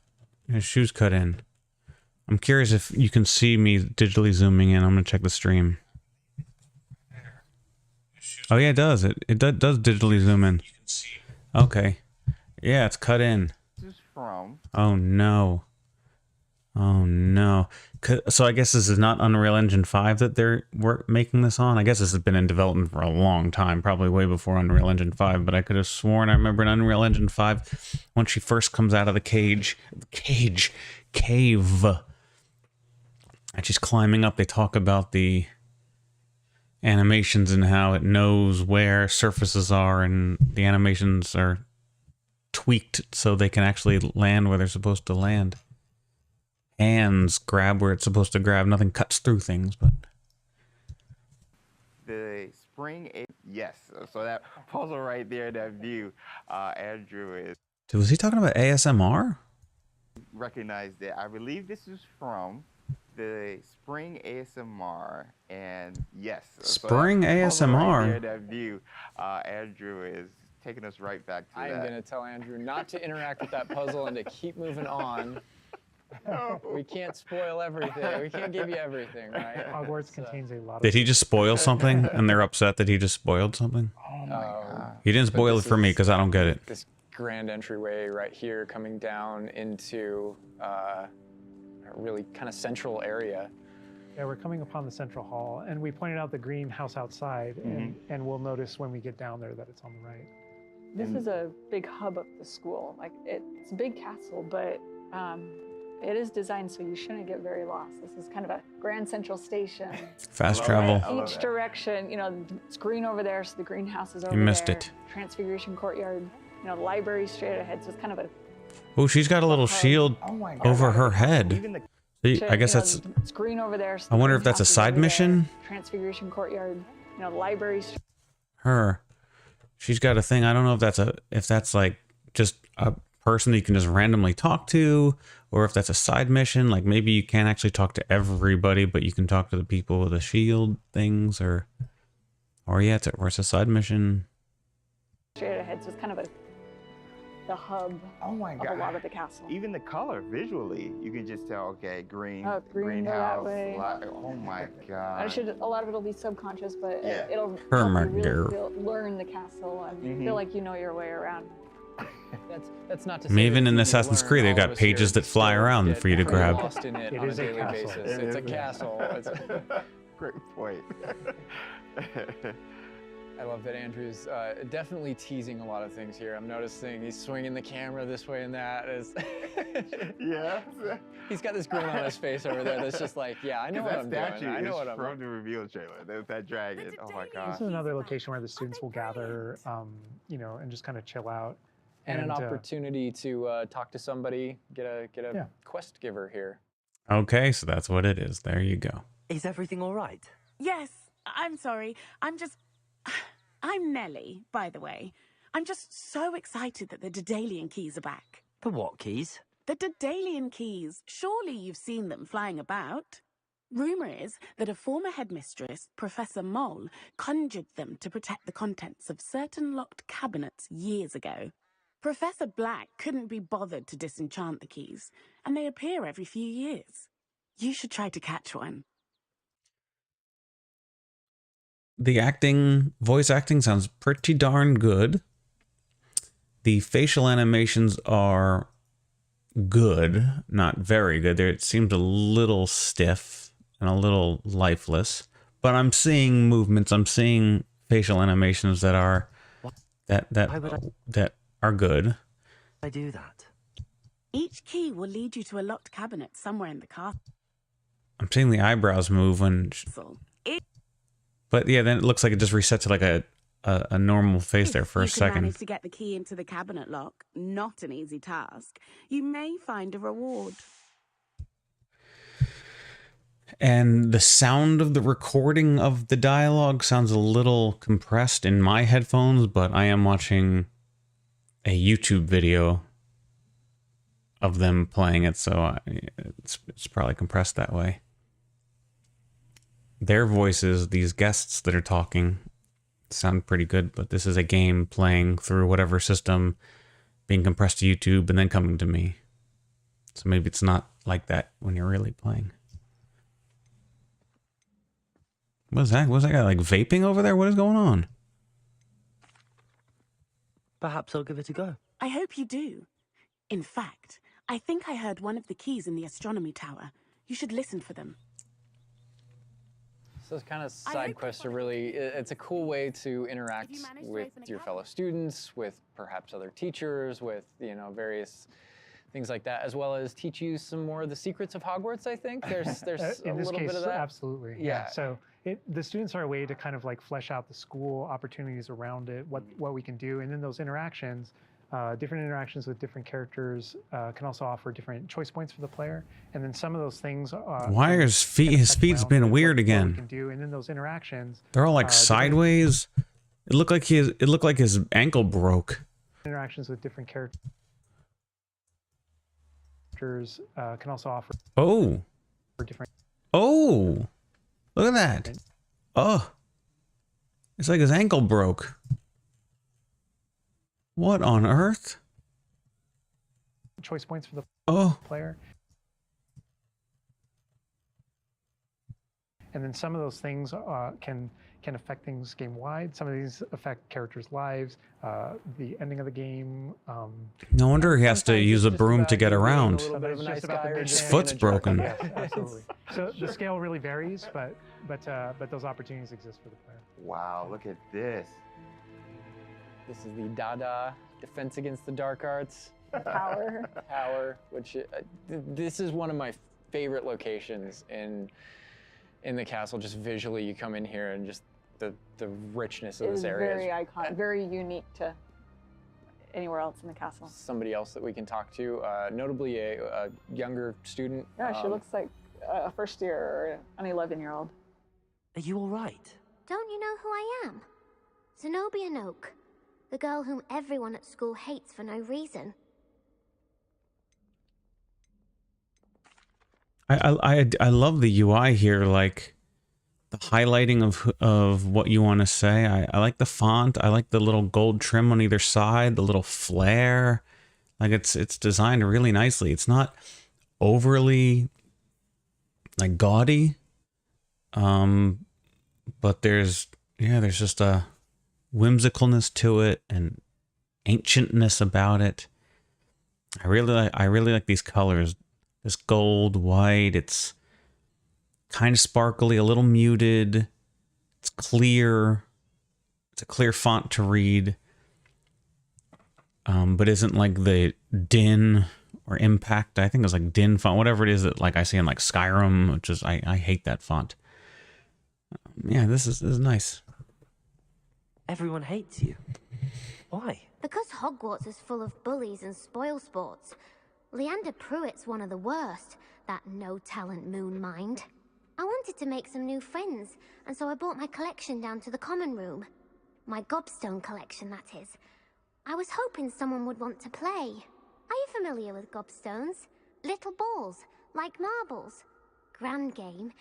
His shoe's cut in. I'm curious if you can see me digitally zooming in. I'm gonna check the stream. Oh yeah, it does. It does digitally zoom in. Okay. Yeah, it's cut in. This is from. Oh no. Oh no. So I guess this is not Unreal Engine 5 that they're making this on. I guess this has been in development for a long time, probably way before Unreal Engine 5, but I could have sworn I remember in Unreal Engine 5 when she first comes out of the cave, and she's climbing up, they talk about the animations and how it knows where surfaces are, and the animations are tweaked so they can actually land where they're supposed to land. Hands grab where it's supposed to grab. Nothing cuts through things, but The spring. Yes. So that puzzle right there, that view, Andrew is was he talking about ASMR? recognized it. I believe this is from the spring ASMR, and yes. Spring that puzzle ASMR? Right there, that view, Andrew is taking us right back to I am that. going to tell Andrew not to interact with that puzzle and to keep moving on. We can't spoil everything. We can't give you everything, right? Hogwarts So- contains a lot of. Did he just spoil something and they're upset that he just spoiled something? Oh my God. He didn't But spoil it this for me is- because I don't get it. This grand entryway right here coming down into a really kind of central area. Yeah, we're coming upon the central hall, and we pointed out the greenhouse outside, and we'll notice when we get down there that it's on the right. This is a big hub of the school. Like it's a big castle, but it is designed so you shouldn't get very lost. This is kind of a grand central station. Fast love travel. that. I love Each that. direction, it's green over there, so the greenhouse is over You missed there. it. Transfiguration courtyard, the library straight ahead. So it's kind of a. Oh, she's got a little shield Oh my God. over her head. Even the See, I guess that's. It's green over there. So I the wonder if that's a greenhouse is side over there. mission? Transfiguration courtyard, library. Her. She's got a thing. I don't know if that's like just a person that you can just randomly talk to, or if that's a side mission. Like maybe you can't actually talk to everybody, but you can talk to the people with the shield things, or Or yeah, or it's a side mission. Straight ahead, so it's kind of the hub Oh my of a god. lot of the castle. Even the color visually, you can just tell, okay, green, Oh, green, go greenhouse. that way. Oh my god. A lot of it will be subconscious, but Yeah. it'll help you Hermagger. really learn the castle and feel like you know your way around. That's not to I mean, say even that in it's easy to Assassin's learn. Creed, they've All got of us here pages that fly still around get for you to pretty grab. lost in it It on is a a daily castle. basis. It's a castle. Great point. I love that Andrew's definitely teasing a lot of things here. I'm noticing he's swinging the camera this way and that. Yeah. He's got this grin on his face over there that's just like, yeah, I know what I'm that doing. statue I know is what I'm from the reveal trailer. There's that dragon. Oh my This god. is another location where the students will gather, you know, and just kind of chill out. And an opportunity to talk to somebody, get a Yeah. quest giver here. Okay, so that's what it is. There you go. Is everything all right? Yes, I'm sorry. I'm Nellie, by the way. I'm just so excited that the Daedalian keys are back. The what keys? The Daedalian keys. Surely you've seen them flying about. Rumour is that a former headmistress, Professor Moll, conjured them to protect the contents of certain locked cabinets years ago. Professor Black couldn't be bothered to disenchant the keys, and they appear every few years. You should try to catch one. The voice acting sounds pretty darn good. The facial animations are good, not very good. It seems a little stiff and a little lifeless, but I'm seeing movements. I'm seeing facial animations that are that are good. I do that. Each key will lead you to a locked cabinet somewhere in the castle. I'm seeing the eyebrows move when, but yeah, then it looks like it just reset to like a normal face there for a If you can second. manage to get the key into the cabinet lock, not an easy task, you may find a reward. And the sound of the recording of the dialogue sounds a little compressed in my headphones, but I am watching a YouTube video of them playing it, so it's probably compressed that way. Their voices, these guests that are talking, sound pretty good, but this is a game playing through whatever system, being compressed to YouTube and then coming to me. So maybe it's not like that when you're really playing. What's that? What's that guy like vaping over there? What is going on? Perhaps I'll give it a go. I hope you do. In fact, I think I heard one of the keys in the astronomy tower. You should listen for them. So those kind of side quests are really, it's a cool way to interact with your fellow students, with perhaps other teachers, with, you know, various things like that, as well as teach you some more of the secrets of Hogwarts, I think. There's a in this little case, bit of that. absolutely. Yeah. So the students are a way to kind of like flesh out the school opportunities around it, what we can do, and then those interactions. Different interactions with different characters can also offer different choice points for the player, and then some of those things. Why are his feet's been weird again? What we can do, and then those interactions. They're all like sideways. It looked like his ankle broke. Interactions with different characters can also offer. Oh. Different. Oh. Look at that. Oh. It's like his ankle broke. What on earth? Choice points for the player. And then some of those things can affect things game-wide. Some of these affect characters' lives, the ending of the game. No wonder he has to use a broom to get around. His His foot's broken. Yes, absolutely. So the scale really varies, but those opportunities exist for the player. Wow, look at this. This is the Dada Defense Against the Dark Arts. Power. Which this is one of my favorite locations in the castle. Just visually, you come in here and just the richness of this area. Very iconic, very unique to anywhere else in the castle. Somebody else that we can talk to, notably a younger student. Yeah, she looks like a first year or an 11-year-old. Are you all right? Don't you know who I am? Zenobia Noak, the girl whom everyone at school hates for no reason. I love the UI here. Like, the highlighting of what you want to say. I like the font. I like the little gold trim on either side, the little flare. Like it's designed really nicely. It's not overly like gaudy. But there's just a whimsicalness to it and ancientness about it. I really like these colors. This gold, white, it's kind of sparkly, a little muted. It's clear. It's a clear font to read. But isn't like the din or impact. I think it was like din font, whatever it is that like I see in like Skyrim, which is I hate that font. Yeah, this is nice. Everyone hates you. Why? Because Hogwarts is full of bullies and spoil sports. Leander Pruitt's one of the worst, that no-talent moon mind. I wanted to make some new friends, and so I brought my collection down to the common room. My gobstone collection, that is. I was hoping someone would want to play. Are you familiar with gobstones? Little balls, like marbles. Grand game.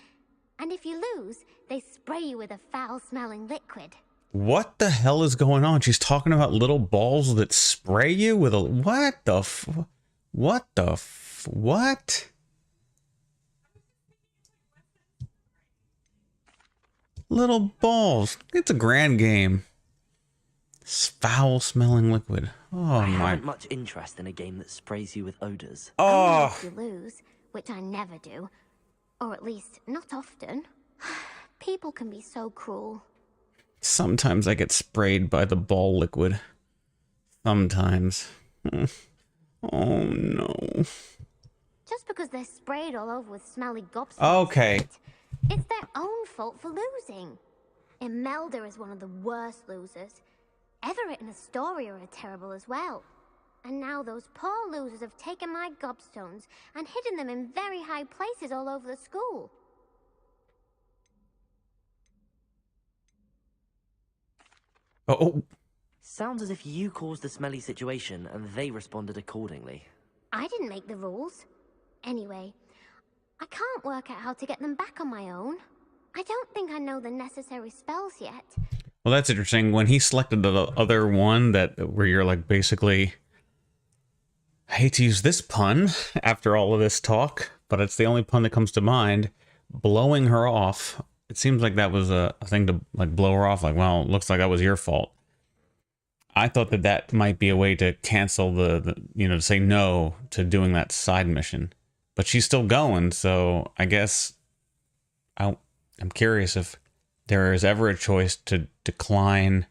And if you lose, they spray you with a foul-smelling liquid. What the hell is going on? She's talking about little balls that spray you with a... What? Little balls. It's a grand game. Foul-smelling liquid. Oh I my... haven't much interest in a game that sprays you with odors. Only if you lose, which I never do. Or at least, not often. People can be so cruel. Sometimes I get sprayed by the ball liquid. Sometimes. Oh no. Just because they're sprayed all over with smelly gobstones. Okay. It's their own fault for losing. Imelda is one of the worst losers. Everett and Astoria are terrible as well. And now those poor losers have taken my gobstones and hidden them in very high places all over the school. Oh. Sounds as if you caused the smelly situation and they responded accordingly. I didn't make the rules. Anyway, I can't work out how to get them back on my own. I don't think I know the necessary spells yet. Well, that's interesting. When he selected the other one where you're like basically... I hate to use this pun after all of this talk, but it's the only pun that comes to mind. Blowing her off. It seems like that was a thing to like blow her off. Like, well, it looks like that was your fault. I thought that might be a way to cancel the to say no to doing that side mission. But she's still going, so I guess I'm curious if there is ever a choice to decline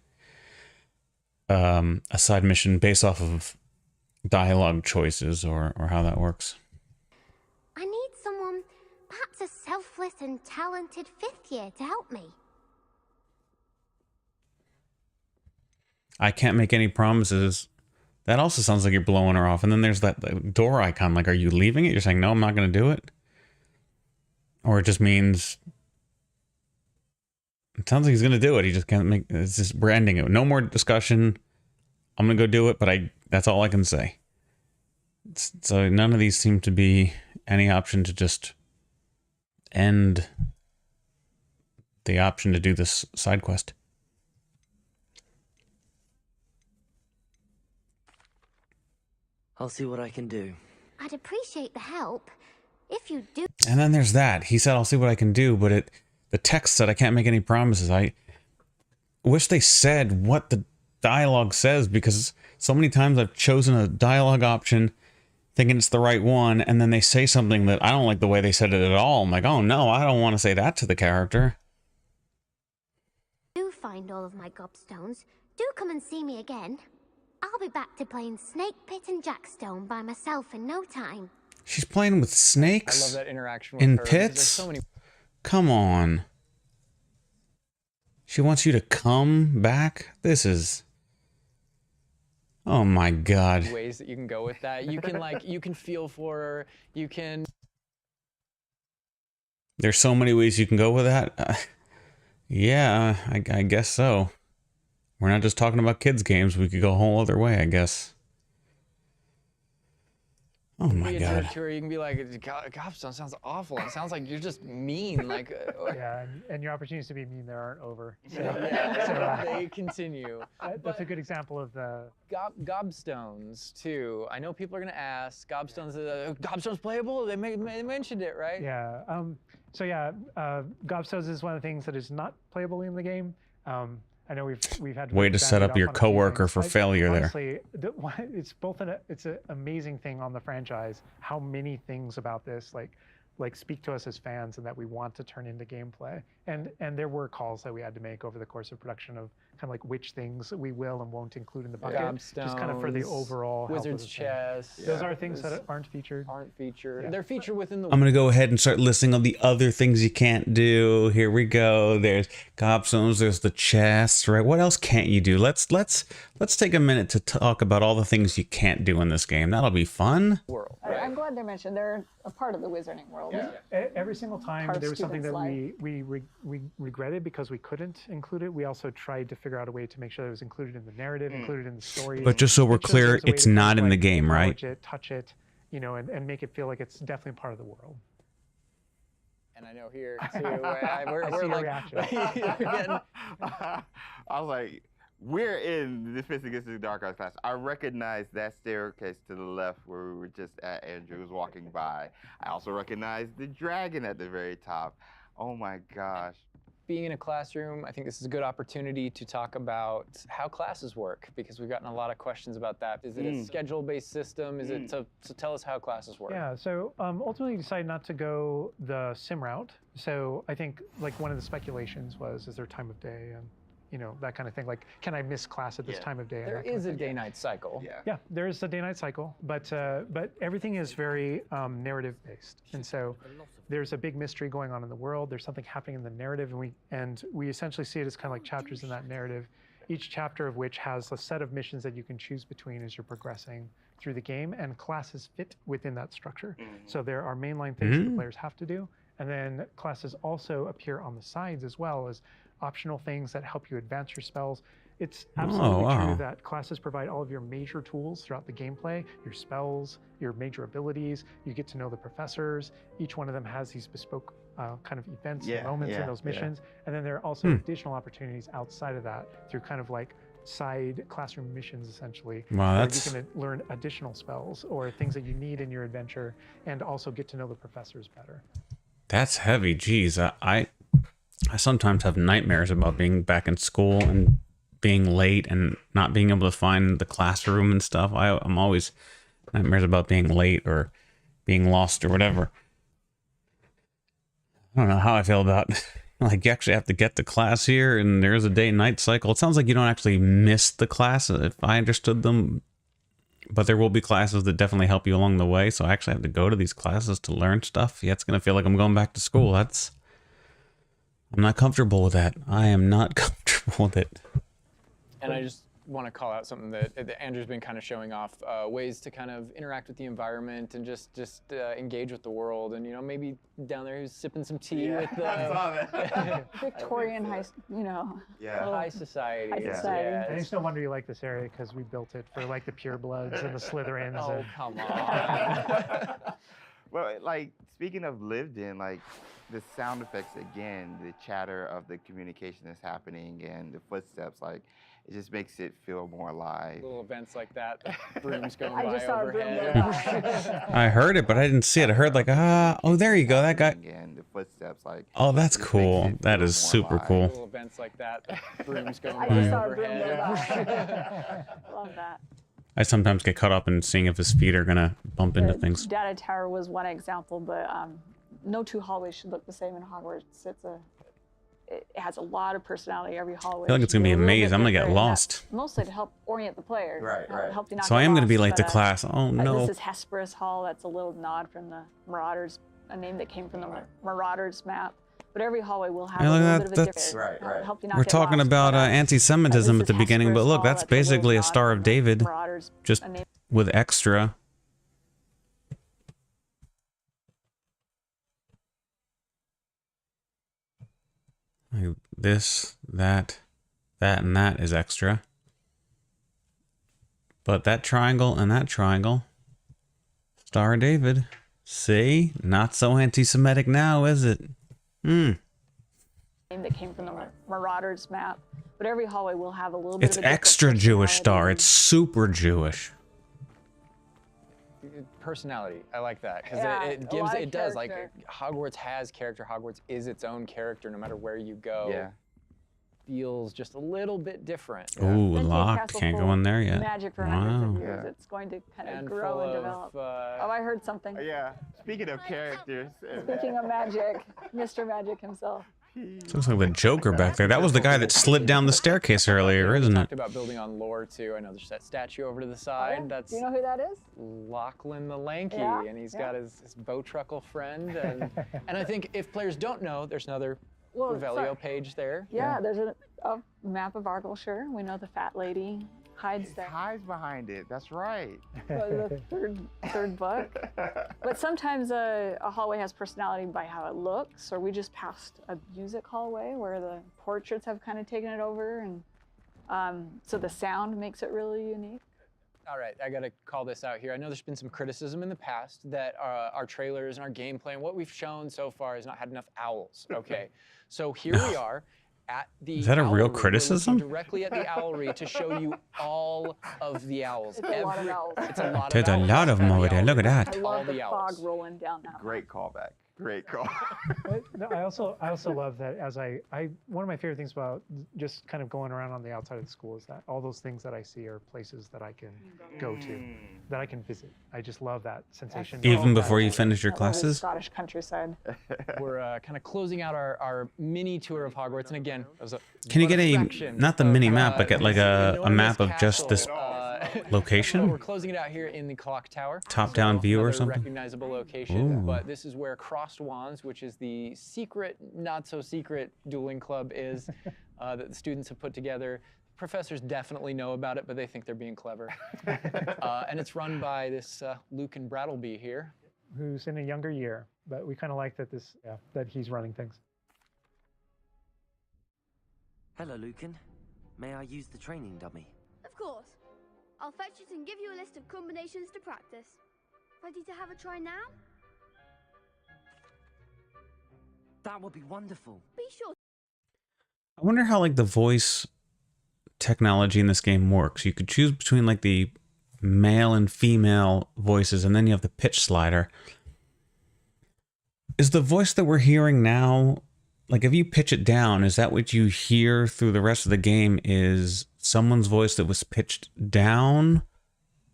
a side mission based off of dialogue choices or how that works. I need someone, perhaps a selfless and talented fifth year to help me. I can't make any promises. That also sounds like you're blowing her off. And then there's that door icon. Like, are you leaving it? You're saying, no, I'm not going to do it? Or it just means... It sounds like he's going to do it. He just can't make... It's just, we're ending it. No more discussion. I'm going to go do it, but that's all I can say. So none of these seem to be any option to just end the option to do this side quest. I'll see what I can do. I'd appreciate the help. If you do... And then there's that. He said, I'll see what I can do, but the text said I can't make any promises. I wish they said what the dialogue says, because so many times I've chosen a dialogue option thinking it's the right one, and then they say something that I don't like the way they said it at all. I'm like, oh no, I don't want to say that to the character. Do find all of my gobstones. Do come and see me again. I'll be back to playing Snake Pit and Jackstone by myself in no time. She's playing with snakes? I love that interaction with in her, because there's pits? so many Come on. She wants you to come back? This is... Oh my god. ways that you can go with that. You can you can feel for her. You can... There's so many ways you can go with that. Yeah, I guess so. We're not just talking about kids' games. We could go a whole other way, I guess. Oh my be a god. jerk to her. You can be like, Gobstone sounds awful. It sounds like you're just mean. Like, Yeah, and your opportunities to be mean there aren't over. So, they continue. that's a good example of the Gobstones too. I know people are gonna ask. Gobstones playable? They mentioned it, right? Yeah. So yeah, Gobstones is one of the things that is not playable in the game. I know we've had Way to set up your coworker for failure there. Honestly, it's both it's an amazing thing on the franchise how many things about this like speak to us as fans and that we want to turn into gameplay. And there were calls that we had to make over the course of production of kind of like which things we will and won't include in the bucket, just kind of for the overall health of Wizard's the thing. Chest. Those are things that aren't featured. Yeah. They're featured within the. I'm gonna go ahead and start listing all the other things you can't do. Here we go. There's gobstones. There's the chest. Right. What else can't you do? Let's take a minute to talk about all the things you can't do in this game. That'll be fun. World. I'm glad they're mentioned. They're a part of the wizarding world. Yeah. Every single time Part of there was something that students' we regretted because we couldn't include it. We also tried to figure out a way to make sure that it was included in the narrative, included in the story. But just so we're clear, it's not in the game, right? Acknowledge it, touch it, you know, and make it feel like it's definitely part of the world. And I know here too. I see your reaction. I was like, we're in the Defense Against the Dark Arts class. I recognize that staircase to the left where we were just at. Andrew was walking by. I also recognize the dragon at the very top. Oh my gosh. Being in a classroom, I think this is a good opportunity to talk about how classes work, because we've gotten a lot of questions about that. Is it a schedule-based system? Is it to tell us how classes work? Yeah, so ultimately decided not to go the sim route. So I think like one of the speculations was, is there time of day and you know, that kind of thing. Like, can I miss class at this time of day? There is a day-night cycle. Yeah, there is a day-night cycle, but everything is very narrative-based, and so there's a big mystery going on in the world. There's something happening in the narrative, and we essentially see it as kind of like chapters in that narrative. Each chapter of which has a set of missions that you can choose between as you're progressing through the game, and classes fit within that structure. So there are mainline things that the players have to do, and then classes also appear on the sides as well as optional things that help you advance your spells. It's absolutely true that classes provide all of your major tools throughout the gameplay, your spells, your major abilities. You get to know the professors. Each one of them has these bespoke kind of events and moments in those missions. And then there are also additional opportunities outside of that through kind of like side classroom missions, essentially. Wow, where you can learn additional spells or things that you need in your adventure and also get to know the professors better. That's heavy. Geez, I sometimes have nightmares about being back in school and being late and not being able to find the classroom and stuff. I'm always nightmares about being late or being lost or whatever. I don't know how I feel about like you actually have to get to class here and there's a day-night cycle. It sounds like you don't actually miss the class if I understood them, but there will be classes that definitely help you along the way. So I actually have to go to these classes to learn stuff. Yeah, it's going to feel like I'm going back to school. I'm not comfortable with that. I am not comfortable with it. And I just want to call out something that Andrew's been kind of showing off, ways to kind of interact with the environment and just engage with the world. And, you know, maybe down there he's sipping some tea with the Victorian high society. High society. And it's no wonder you like this area because we built it for like the purebloods and the Slytherins. Oh, come on. Well, like, speaking of lived in, like, the sound effects again, the chatter of the communication that's happening and the footsteps, like, it just makes it feel more alive. Little events like that, the brooms going I by just saw a broom overhead. go by. I heard it, but I didn't see it. I heard like, oh, there you go, that guy. And the footsteps, like, Oh, that's cool. That is super cool. Little events like that, the brooms going I by just saw a broom go overhead. by. Love that. I sometimes get caught up in seeing if his feet are gonna bump into things. Data tower was one example, but no two hallways should look the same in Hogwarts. It has a lot of personality. Every hallway. I feel like it's gonna be a maze. I'm gonna get lost. Mostly to help orient the player. Right. Help you not So get I am gonna lost, be late to but, class. Oh no. This is Hesperus Hall. That's a little nod from the Marauders, a name that came from the Marauders map. But every hallway will have Yeah, a look little at bit of a that. different. Right. Help you not We're get talking lost, about but, anti-Semitism this at the is beginning, but Hesperus look, Hall. that's That's a little basically a nod Star from of the David, Marauders, just a name. with extra. Like this, that, and that is extra. But that triangle and that triangle, Star David. See? Not so anti-Semitic now, is it? That came from the Marauders map, but every hallway will have a little bit It's of a different extra Jewish Star. personality. It's super Jewish. Personality. I like that because Yeah, it a gives lot of it does like character. Hogwarts has character. Hogwarts is its own character no matter where you go. Yeah. Feels just a little bit different. Ooh, Meant to be a locked. castle Can't full go in of there yet. Magic for hundreds of Wow. years. Yeah. It's going to kind of And grow full and of, develop. Oh, I heard something. Yeah. Speaking of characters. Speaking of magic, Mr. Magic himself. Looks like the Joker back there. That was the guy that slid down the staircase earlier, We isn't talked it? about building on lore too. I know there's that statue over to the Oh, side. yeah? That's Do you know who that is? Lachlan the Lanky, Yeah, and he's yeah. got his Bowtruckle friend. And I think if players don't know, there's another Well, Revelio sorry. page there. Yeah, there's a map of Argyllshire. We know the fat lady hides It there. hides behind it. That's right. The third book. But sometimes a hallway has personality by how it looks, or we just passed a music hallway where the portraits have kind of taken it over, and so the sound makes it really unique. All right, I gotta call this out here. I know there's been some criticism in the past that our trailers and our gameplay and what we've shown so far has not had enough owls. Okay, so here we are at the. Is that a real Owlery. We're looking criticism? Directly at the owlery to show you all of the owls. It's a lot of owls. It's a lot There's a of owls. lot of them over The there. Look at owlery. that. I All love the owls. fog rolling down that. Great callback. Great call. No, I also love that as I one of my favorite things about just kind of going around on the outside of the school is that all those things that I see are places that I can go to, that I can visit. I just love that sensation. Even of before that. you finish your I love the classes? Scottish countryside. We're kind of closing out our mini tour of Hogwarts, and again, it was a Can you get a, fraction not the of, mini map, but get like this a enormous map of just castle, this location? We're closing it out here in the clock tower. Top-down view or another something? recognizable location, Ooh. but this is where Crossed Wands, which is the secret, not so secret dueling club is that the students have put together. Professors definitely know about it, but they think they're being clever. And it's run by this Lucan Brattleby here. Who's in a younger year, but we kind of like that that he's running things. Hello, Lucan. May I use the training dummy? Of course. I'll fetch it and give you a list of combinations to practice. Ready to have a try now? That would be wonderful. Be sure. I wonder how like the voice technology in this game works. You could choose between like the male and female voices, and then you have the pitch slider. Is the voice that we're hearing now, like if you pitch it down, is that what you hear through the rest of the game is someone's voice that was pitched down?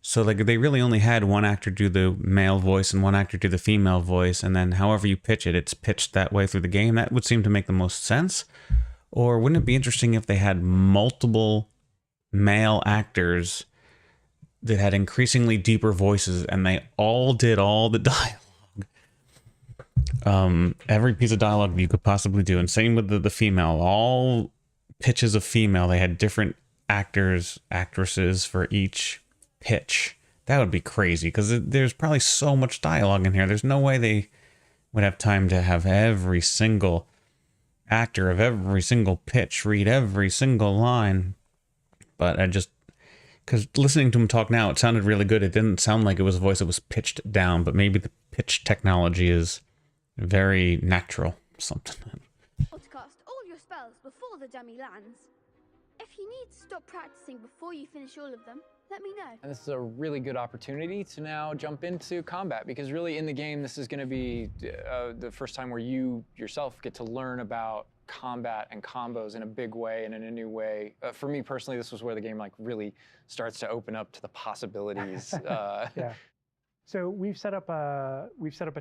So like they really only had one actor do the male voice and one actor do the female voice, and then however you pitch it, it's pitched that way through the game. That would seem to make the most sense. Or wouldn't it be interesting if they had multiple male actors that had increasingly deeper voices and they all did all the dialogue? Every piece of dialogue you could possibly do. And same with the female. All pitches of female, they had different actors, actresses for each pitch. That would be crazy because there's probably so much dialogue in here. There's no way they would have time to have every single actor of every single pitch read every single line. But I just, because listening to him talk now, it sounded really good. It didn't sound like it was a voice that was pitched down, but maybe the pitch technology is very natural. Something. To cast all your spells before the dummy lands. If you need to stop practicing before you finish all of them, let me know. And this is a really good opportunity to now jump into combat, because really in the game, this is going to be the first time where you yourself get to learn about combat and combos in a big way and in a new way. For me personally, this was where the game like really starts to open up to the possibilities. Yeah. So we've set up a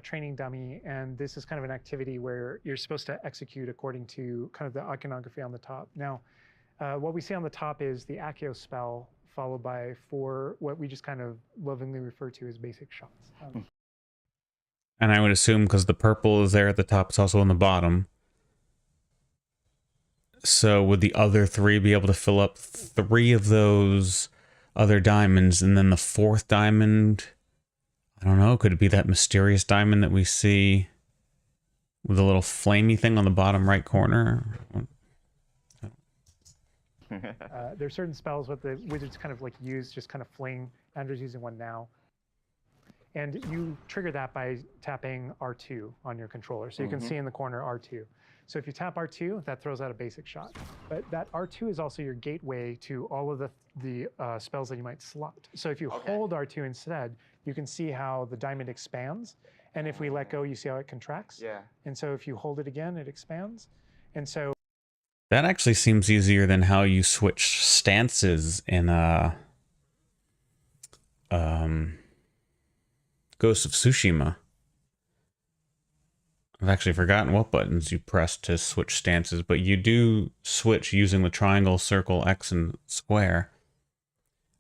training dummy, and this is kind of an activity where you're supposed to execute according to kind of the iconography on the top. Now, what we see on the top is the Accio spell, followed by 4 what we just kind of lovingly refer to as basic shots. And I would assume because the purple is there at the top, it's also on the bottom. So would the other 3 be able to fill up 3 of those other diamonds, and then the 4th diamond, I don't know, could it be that mysterious diamond that we see with a little flamey thing on the bottom right corner? There's certain spells what the wizards kind of like use, just kind of fling. Andrew's using one now. And you trigger that by tapping R2 on your controller. So you can see in the corner R2. So if you tap R2, that throws out a basic shot. But that R2 is also your gateway to all of the spells that you might slot. So if you hold R2 instead, you can see how the diamond expands. And if we let go, you see how it contracts. Yeah. And so if you hold it again, it expands. And so That actually seems easier than how you switch stances in Ghost of Tsushima. I've actually forgotten what buttons you press to switch stances, but you do switch using the triangle, circle, X, and square.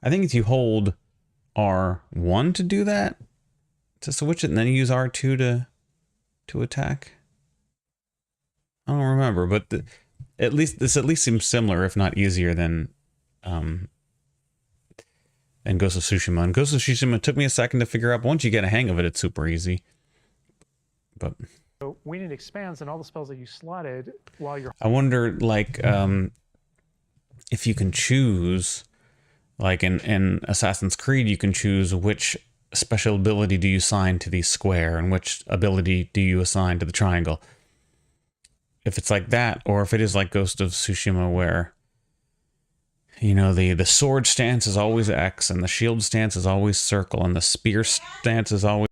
I think if you hold R1 to do that, to switch it, and then you use R2 to attack. I don't remember, but this at least seems similar, if not easier than and Ghost of Tsushima. And Ghost of Tsushima took me a second to figure out. But once you get a hang of it, it's super easy. But when it expands, and all the spells that you slotted while you're... I wonder, like, if you can choose, like in Assassin's Creed, you can choose which special ability do you assign to the square and which ability do you assign to the triangle. If it's like that, or if it is like Ghost of Tsushima, where, you know, the sword stance is always X, and the shield stance is always circle, and the spear stance is always...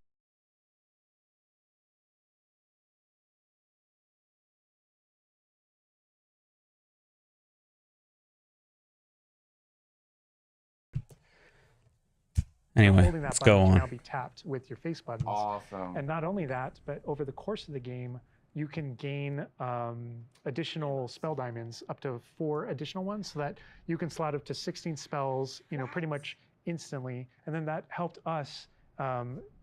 Anyway, let's go on. Now be tapped with your face buttons. Awesome. And not only that, but over the course of the game, you can gain additional spell diamonds, up to 4 additional ones, so that you can slot up to 16 spells, you know, pretty much instantly. And then that helped us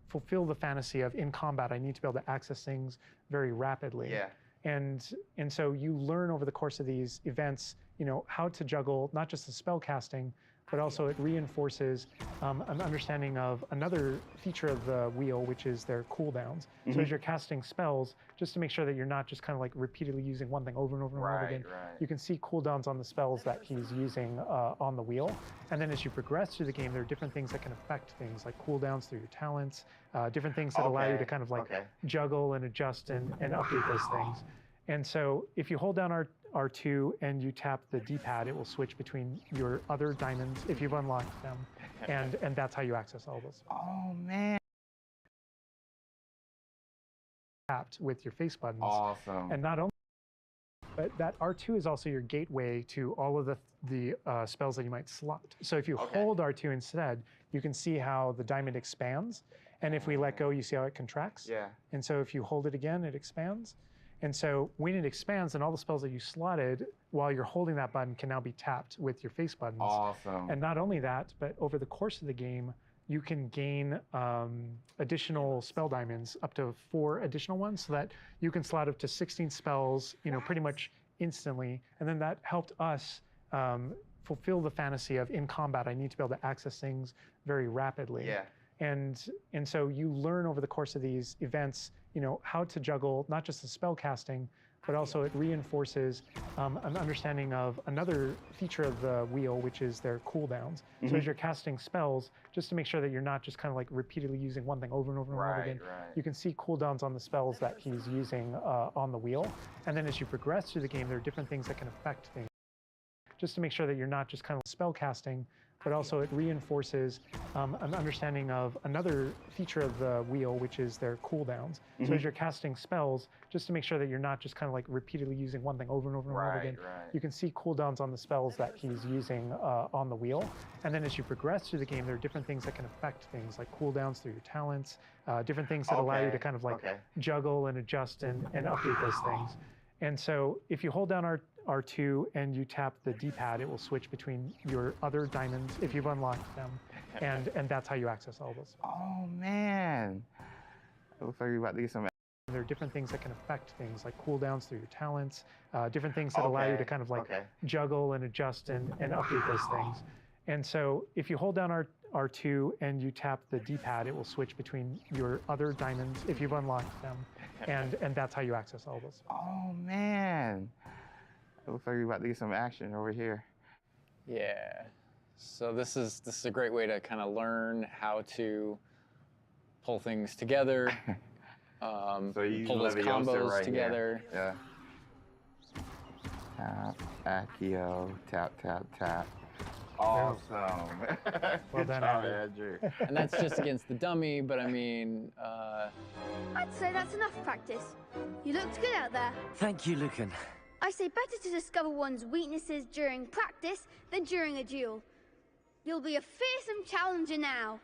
fulfill the fantasy of, in combat, I need to be able to access things very rapidly. Yeah. And so you learn over the course of these events, you know, how to juggle not just the spell casting, but also it reinforces an understanding of another feature of the wheel, which is their cooldowns. So as you're casting spells, just to make sure that you're not just kind of like repeatedly using one thing over and over and over again, you can see cooldowns on the spells that he's using on the wheel. And then as you progress through the game, there are different things that can affect things, like cooldowns through your talents, different things that allow you to kind of like juggle and adjust and update those things. And so if you hold down R2 and you tap the D-pad, it will switch between your other diamonds if you've unlocked them. And that's how you access all those. Oh, man. Tapped with your face buttons. Awesome. And not only, but that R2 is also your gateway to all of the spells that you might slot. So if you hold R2 instead, you can see how the diamond expands. And if we let go, you see how it contracts. Yeah. And so if you hold it again, it expands. And so when it expands, and all the spells that you slotted while you're holding that button can now be tapped with your face buttons. Awesome. And not only that, but over the course of the game, you can gain additional spell diamonds, up to 4 additional ones, so that you can slot up to 16 spells, you know, pretty much instantly. And then that helped us fulfill the fantasy of, in combat, I need to be able to access things very rapidly. Yeah. And so you learn over the course of these events, you know, how to juggle not just the spell casting, but also it reinforces an understanding of another feature of the wheel, which is their cooldowns. So as you're casting spells, just to make sure that you're not just kind of like repeatedly using one thing over and over and over again, you can see cooldowns on the spells that he's using on the wheel. And then as you progress through the game, there are different things that can affect things. Just to make sure that you're not just kind of spell casting, but also it reinforces an understanding of another feature of the wheel, which is their cooldowns. So as you're casting spells, just to make sure that you're not just kind of like repeatedly using one thing over and over and over again, you can see cooldowns on the spells that he's using on the wheel. And then as you progress through the game, there are different things that can affect things, like cooldowns through your talents, different things that allow you to kind of like juggle and adjust and update those things. And so if you hold down R2 and you tap the D-pad, it will switch between your other diamonds if you've unlocked them. And that's how you access all those. Oh, man. It looks like we're about to get some... There are different things that can affect things, like cooldowns through your talents, different things that allow you to kind of like juggle and adjust and update those things. And so if you hold down R2 and you tap the D-pad, it will switch between your other diamonds if you've unlocked them. And that's how you access all those. Oh, man. It looks like we're about to get some action over here. Yeah. So this is a great way to kind of learn how to pull things together, So you pull those Leviosa combos right together. Here. Yeah. Tap, Accio, tap, tap, tap. Awesome. Well Good done, job, Andrew. Andrew. And that's just against the dummy, but I mean, I'd say that's enough practice. You looked good out there. Thank you, Lucan. I say better to discover one's weaknesses during practice than during a duel. You'll be a fearsome challenger now.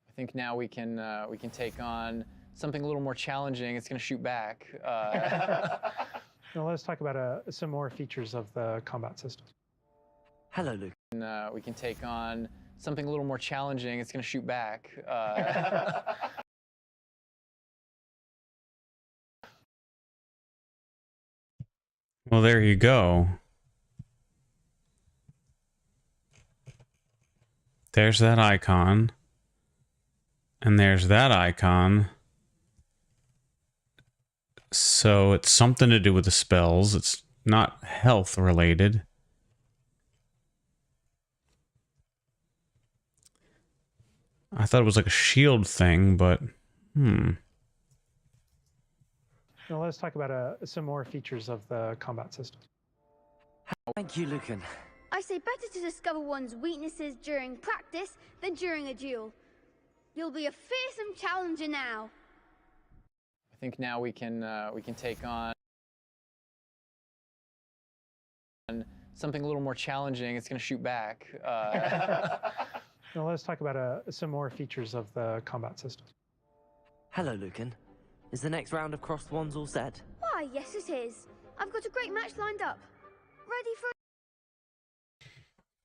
I think now we can take on something a little more challenging. It's going to shoot back. Now let's talk about some more features of the combat system. Hello, Lucan. We can take on something a little more challenging. It's going to shoot back. Well, there you go. There's that icon. And there's that icon. So it's something to do with the spells. It's not health related. I thought it was like a shield thing, but Now let's talk about some more features of the combat system. Thank you, Lucan. I say better to discover one's weaknesses during practice than during a duel. You'll be a fearsome challenger now. I think now we can take on something a little more challenging. It's going to shoot back. Now let's talk about some more features of the combat system. Hello, Lucan. Is the next round of crossed wands all set? Why, yes it is. I've got a great match lined up. Ready for...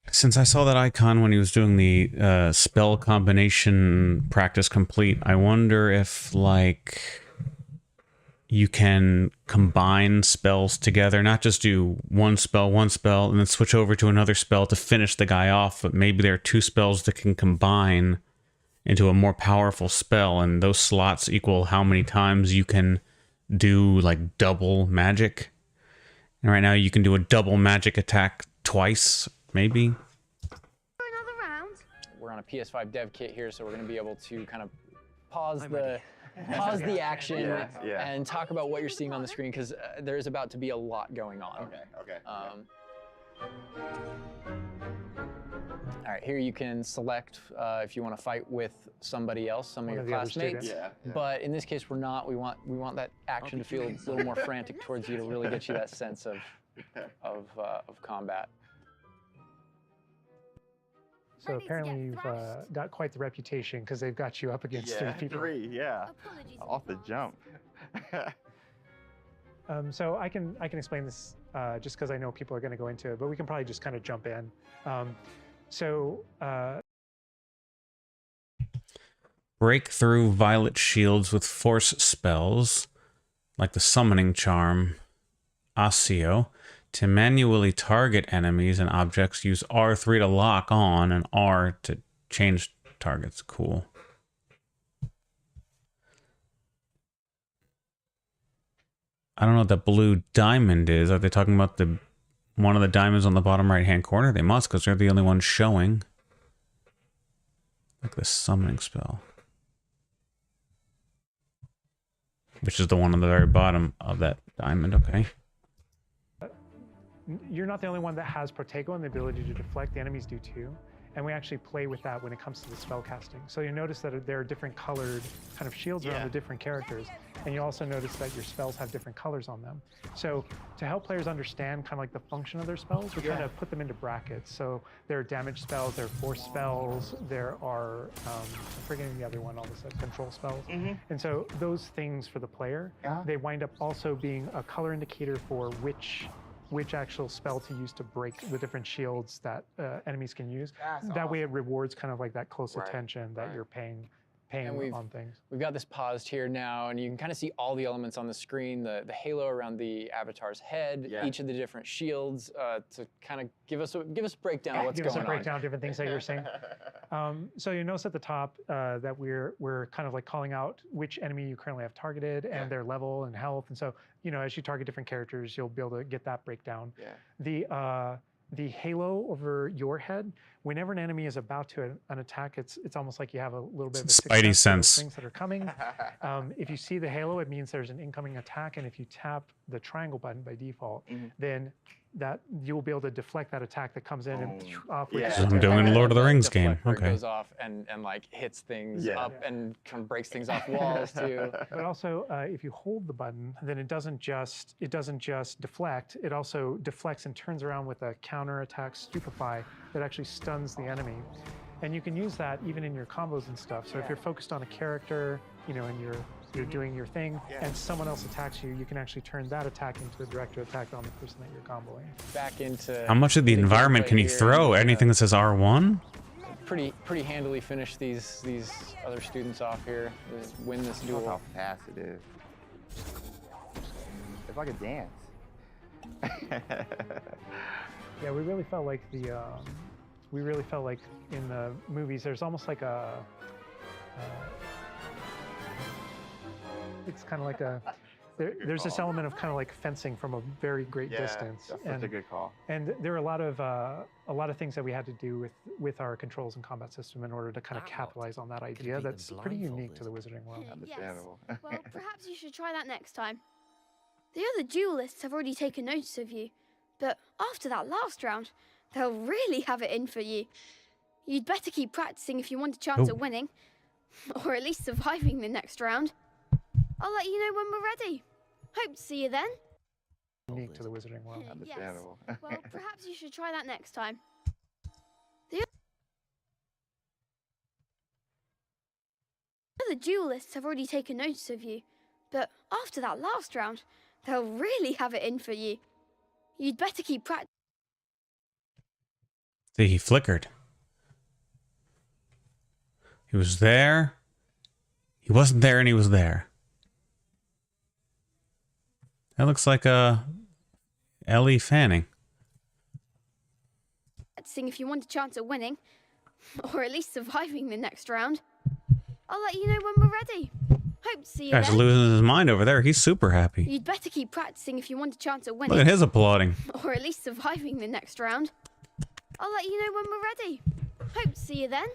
since I saw that icon when he was doing the spell combination practice complete, I wonder if, like, you can combine spells together, not just do one spell, and then switch over to another spell to finish the guy off, but maybe there are two spells that can combine into a more powerful spell, and those slots equal how many times you can do, like, double magic. And right now you can do a double magic attack twice, maybe. For another round? We're on a PS5 dev kit here, so we're going to be able to kind of pause I'm the ready. pause the action Yeah. and talk about what you're seeing on the screen, because there is about to be a lot going on. Okay. All right, here you can select if you want to fight with somebody else, some of your of the other classmates. students. Yeah. But in this case, we're not. We want that action to feel a little more frantic towards you to really get you that sense of combat. So Ready to apparently get you've thrashed. got quite the reputation because they've got you up against three people. Yeah. Apologies. Off the jump. So I can explain this just because I know people are going to go into it, but we can probably just kind of jump in. Break through violet shields with force spells, like the summoning charm, Accio. To manually target enemies and objects, use R3 to lock on and R to change targets. Cool. I don't know what that blue diamond is. Are they talking about the one of the diamonds on the bottom right-hand corner? They must, because they're the only ones showing. Like the summoning spell. Which is the one on the very bottom of that diamond, okay. You're not the only one that has Protego and the ability to deflect. The enemies do too. And we actually play with that when it comes to the spell casting. So you notice that there are different colored kind of shields around the different characters. And you also notice that your spells have different colors on them. So to help players understand kind of like the function of their spells, we kind of put them into brackets. So there are damage spells, there are force spells, there are, I'm forgetting the other one, all this control spells. And so those things for the player, they wind up also being a color indicator for which actual spell to use to break the different shields that enemies can use. That way it rewards kind of like that close attention that you're paying on things. We've got this paused here now, and you can kind of see all the elements on the screen, the halo around the avatar's head, each of the different shields, to kind of give us a breakdown of what's going on. Give us a breakdown of different things that you're saying. So you notice at the top that we're kind of like calling out which enemy you currently have targeted and their level and health. And so, you know, as you target different characters, you'll be able to get that breakdown. the halo over your head, whenever an enemy is about to an attack, it's almost like you have a little bit of a sixth Spidey for those sense. things that are coming. If you see the halo, it means there's an incoming attack, and if you tap the triangle button by default, then that you will be able to deflect that attack that comes in and off with That's what I'm doing in Lord of the Rings game. Where it Okay. goes off and like hits things up and kind of breaks things off walls too. But also, if you hold the button, then it doesn't just deflect. It also deflects and turns around with a counter attack stupefy that actually stuns the enemy. And you can use that even in your combos and stuff. So if you're focused on a character, you know, and you're doing your thing, and someone else attacks you, you can actually turn that attack into a direct attack on the person that you're comboing. Back into How much of the environment can you throw? Anything that says R1? Pretty handily finish these other students off here. Win this Look duel. how fast it is. It's like a dance. Yeah, we really felt like in the movies, there's almost like a. It's kind of like a. There's this element of kind of like fencing from a very great distance. That's such a good call. And there are a lot of things that we had to do with our controls and combat system in order to kind of capitalize on that idea that's pretty unique to the Wizarding world. Understandable. Well, perhaps you should try that next time. The other duelists have already taken notice of you, but after that last round, they'll really have it in for you. You'd better keep practicing if you want a chance at winning, or at least surviving the next round. I'll let you know when we're ready. Hope to see you then. Unique to the Wizarding world. Understandable. Well, perhaps you should try that next time. The other duelists have already taken notice of you, but after that last round, they'll really have it in for you. You'd better keep practicing. See, he flickered. He was there. He wasn't there, and he was there. That looks like Ellie Fanning. If you want a chance at winning, or at least surviving the next round. I'll let you know when we're ready. Hope to see you Guy's then. losing his mind over there. He's super happy. You'd better keep practicing if you want a chance at winning. Look at his applauding. Or at least surviving the next round. I'll let you know when we're ready. Hope to see you then.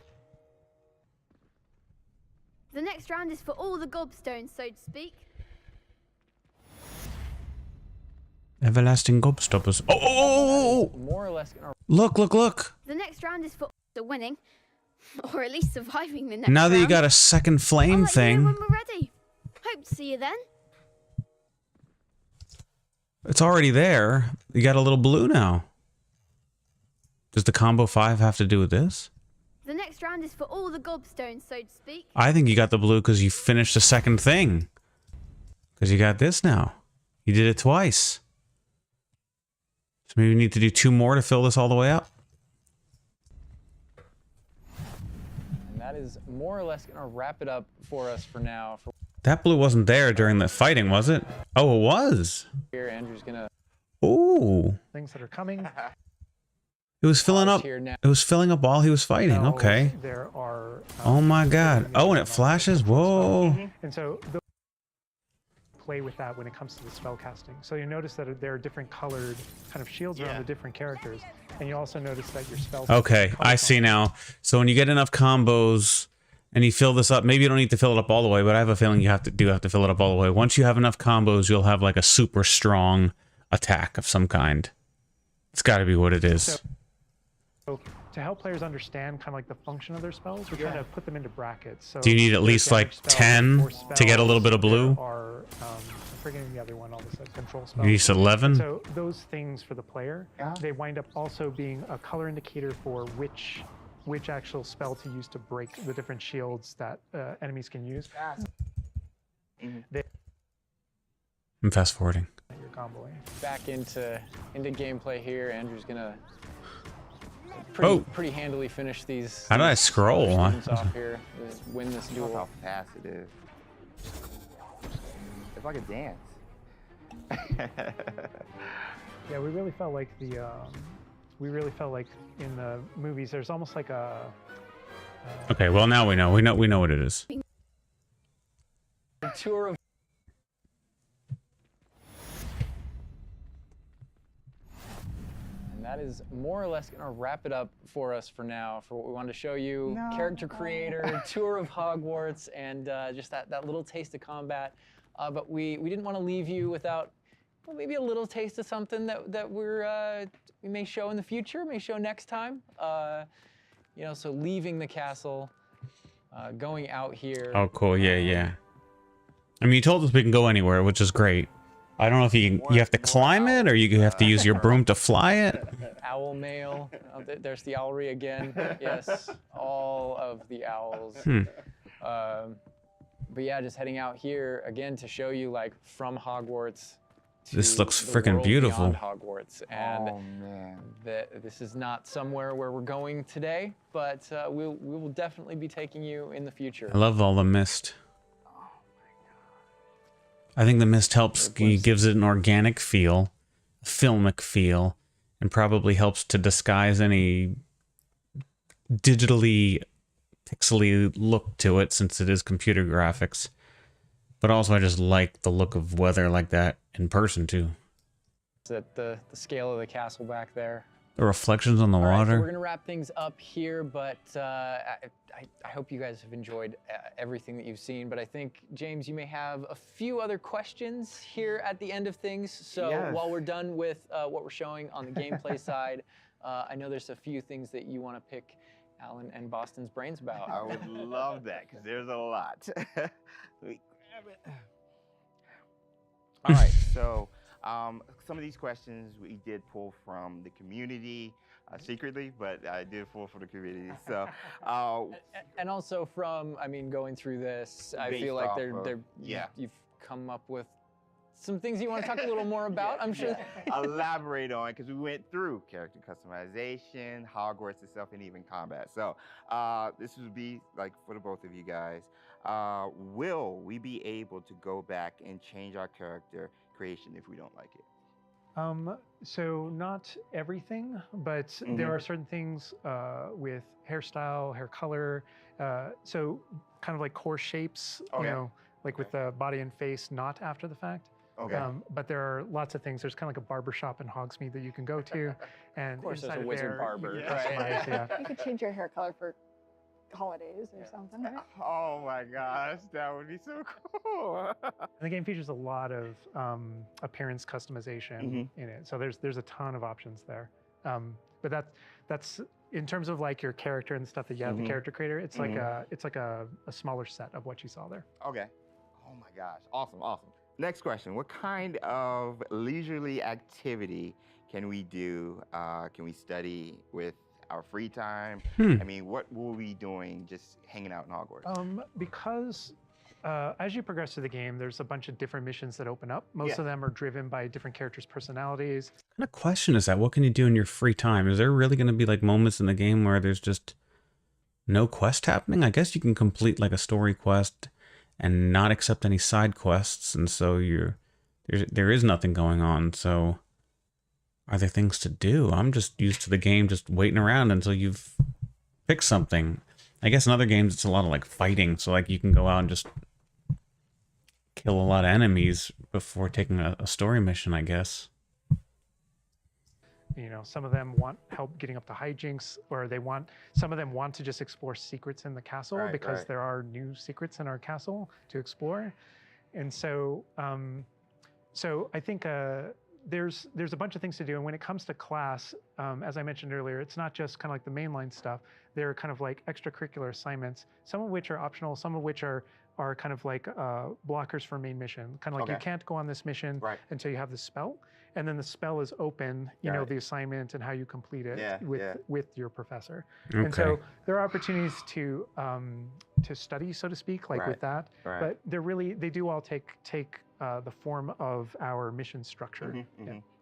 The next round is for all the gobstones, so to speak. Everlasting gobstoppers. Oh! More or less gonna Look, look, look. The next round is for the winning, or at least surviving the next Now that you round. got a second flame I'll let you know thing, when we're ready. Hope to see you then. it's already there. You got a little blue now. Does the combo 5 have to do with this? The next round is for all the gobstones, so to speak. I think you got the blue because you finished the second thing. Because you got this now. You did it twice. So maybe we need to do 2 more to fill this all the way up. And that is more or less gonna wrap it up for us for now. For That blue wasn't there during the fighting, was it? Oh, it was. here, Andrew's gonna Ooh. Things that are coming. It was filling up. here now. It was filling up while he was fighting. Now Okay. There are. Oh my god. Oh, and it flashes. Whoa. And so play with that when it comes to the spell casting. So you notice that there are different colored kind of shields around the different characters, and you also notice that your spells. Okay, I see now. So when you get enough combos and you fill this up, maybe you don't need to fill it up all the way, but I have a feeling you have to fill it up all the way. Once you have enough combos, you'll have like a super strong attack of some kind. It's got to be what it is. So to help players understand kind of like the function of their spells, we're trying to put them into brackets. So Do you need at least like 10 to get a little bit of blue? Or I'm forgetting the other one, all this control spells. You need 11? So those things for the player, they wind up also being a color indicator for which actual spell to use to break the different shields that enemies can use. I'm fast forwarding. You're comboing. Back into gameplay here. Andrew's gonna pretty handily finish these. How did I scroll? Students off here. Win this Look duel. how fast it is. It's like a dance. Yeah, we really felt like in the movies, there's almost like a. Okay, well now we know. We know what it is. Tour of And that is more or less going to wrap it up for us for now, for what we wanted to show you. Character creator, tour of Hogwarts, and just that little taste of combat. But we didn't want to leave you without, well, maybe a little taste of something that we may show in the future, may show next time. You know, so leaving the castle, going out here. Oh, cool. Yeah, yeah. I mean, you told us we can go anywhere, which is great. I don't know if you have to climb it or you have to use your broom to fly it. Owl mail. There's the owlery again. Yes, all of the owls. But yeah, just heading out here again to show you like from Hogwarts. This looks freaking beautiful. Hogwarts, and this is not somewhere where we're going today, but we will definitely be taking you in the future. I love all the mist. I think the mist helps, gives it an organic feel, a filmic feel, and probably helps to disguise any digitally pixely look to it since it is computer graphics. But also I just like the look of weather like that in person too. At the scale of the castle back there. The reflections on the water. Right, so we're gonna wrap things up here, but I hope you guys have enjoyed everything that you've seen. But I think, James, you may have a few other questions here at the end of things. So while we're done with what we're showing on the gameplay side, I know there's a few things that you want to pick Alan and Boston's brains about. I would love that because there's a lot. Let me grab it. All right, so some of these questions we did pull from the community secretly, but I did pull from the community. So, and also from, I mean, going through this, I feel like you've come up with some things you want to talk a little more about. I'm sure. Elaborate on, because we went through character customization, Hogwarts itself, and even combat. So this would be like for the both of you guys. Will we be able to go back and change our character creation if we don't like it? So not everything, but there are certain things with hairstyle, hair color, so kind of like core shapes, you know, like with the body and face, not after the fact. But there are lots of things. There's kind of like a barber shop in Hogsmeade that you can go to, and of course, there's a inside wizard there, barber. You could change your hair color for holidays or something, right? Oh my gosh, that would be so cool. The game features a lot of appearance customization in it, so there's a ton of options there. But that's in terms of like your character and stuff that you have the character creator. It's like a smaller set of what you saw there. Okay. Oh my gosh, awesome. Next question: what kind of leisurely activity can we do? Can we study with our free time? I mean, what will we be doing just hanging out in Hogwarts? Because as you progress through the game, there's a bunch of different missions that open up. Most of them are driven by different characters' personalities. What kind of question is that? What can you do in your free time? Is there really going to be like moments in the game where there's just no quest happening? I guess you can complete like a story quest and not accept any side quests, and so there is nothing going on. So are there things to do? I'm just used to the game just waiting around until you've picked something. I guess in other games it's a lot of like fighting, so like you can go out and just kill a lot of enemies before taking a story mission, I guess. You know, some of them want help getting up the hijinks, or some of them want to just explore secrets in the castle because there are new secrets in our castle to explore. And so, so I think there's a bunch of things to do. And when it comes to class, as I mentioned earlier, it's not just kind of like the mainline stuff. There are kind of like extracurricular assignments, some of which are optional, some of which are kind of like blockers for main mission. Kind of like you can't go on this mission until you have the spell. And then the spell is open, you know, the assignment and how you complete it with your professor. And so there are opportunities to study, so to speak, like with that. But they do all take the form of our mission structure.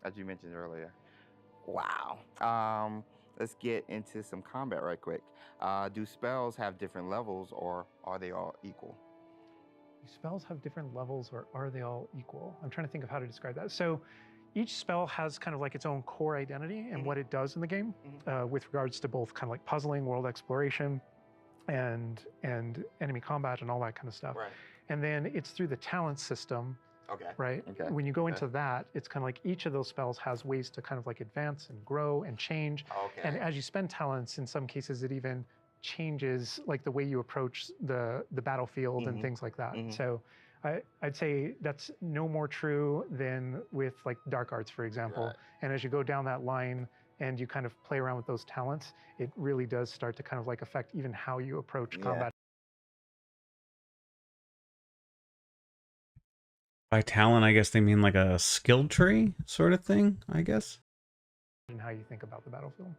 As you mentioned earlier. Wow. Let's get into some combat right quick. Do spells have different levels, or are they all equal? Do spells have different levels, or are they all equal? I'm trying to think of how to describe that. So each spell has kind of like its own core identity and what it does in the game with regards to both kind of like puzzling, world exploration, and enemy combat and all that kind of stuff. And then it's through the talent system Okay. right? Okay. When you go into that, it's kind of like each of those spells has ways to kind of like advance and grow and change. Okay. And as you spend talents, in some cases, it even changes like the way you approach the battlefield and things like that. So I'd say that's no more true than with like dark arts, for example. Right. And as you go down that line and you kind of play around with those talents, it really does start to kind of like affect even how you approach combat. By talent, I guess they mean like a skill tree sort of thing, I guess. And how you think about the battlefield.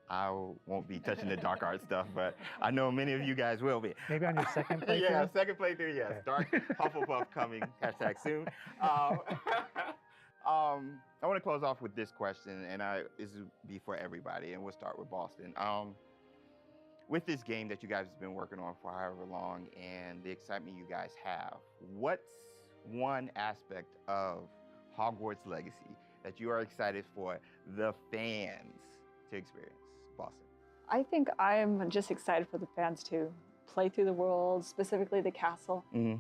I won't be touching the dark art stuff, but I know many of you guys will be. Maybe on your second playthrough? Yeah, second playthrough, yes. Okay. Dark Hufflepuff coming, hashtag soon. I want to close off with this question, and this will be for everybody, and we'll start with Boston. With this game that you guys have been working on for however long and the excitement you guys have, what's one aspect of Hogwarts Legacy that you are excited for the fans to experience? Boston. I think I'm just excited for the fans to play through the world, specifically the castle, and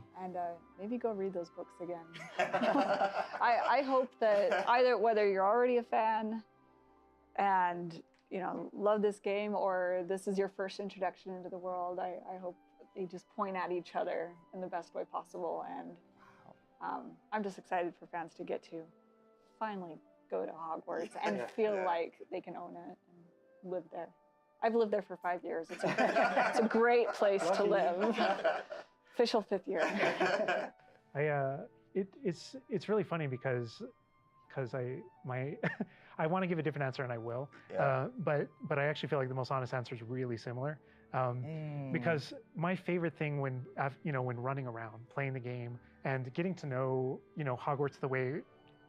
maybe go read those books again. I hope that whether you're already a fan and love this game, or this is your first introduction into the world, I hope they just point at each other in the best way possible. And I'm just excited for fans to get to finally go to Hogwarts and feel like they can own it and live there. I've lived there for 5 years. It's a great place to live. Official 5th year. It's really funny because I want to give a different answer, and I will. But I actually feel like the most honest answer is really similar. Because my favorite thing when running around, playing the game, and getting to know Hogwarts the way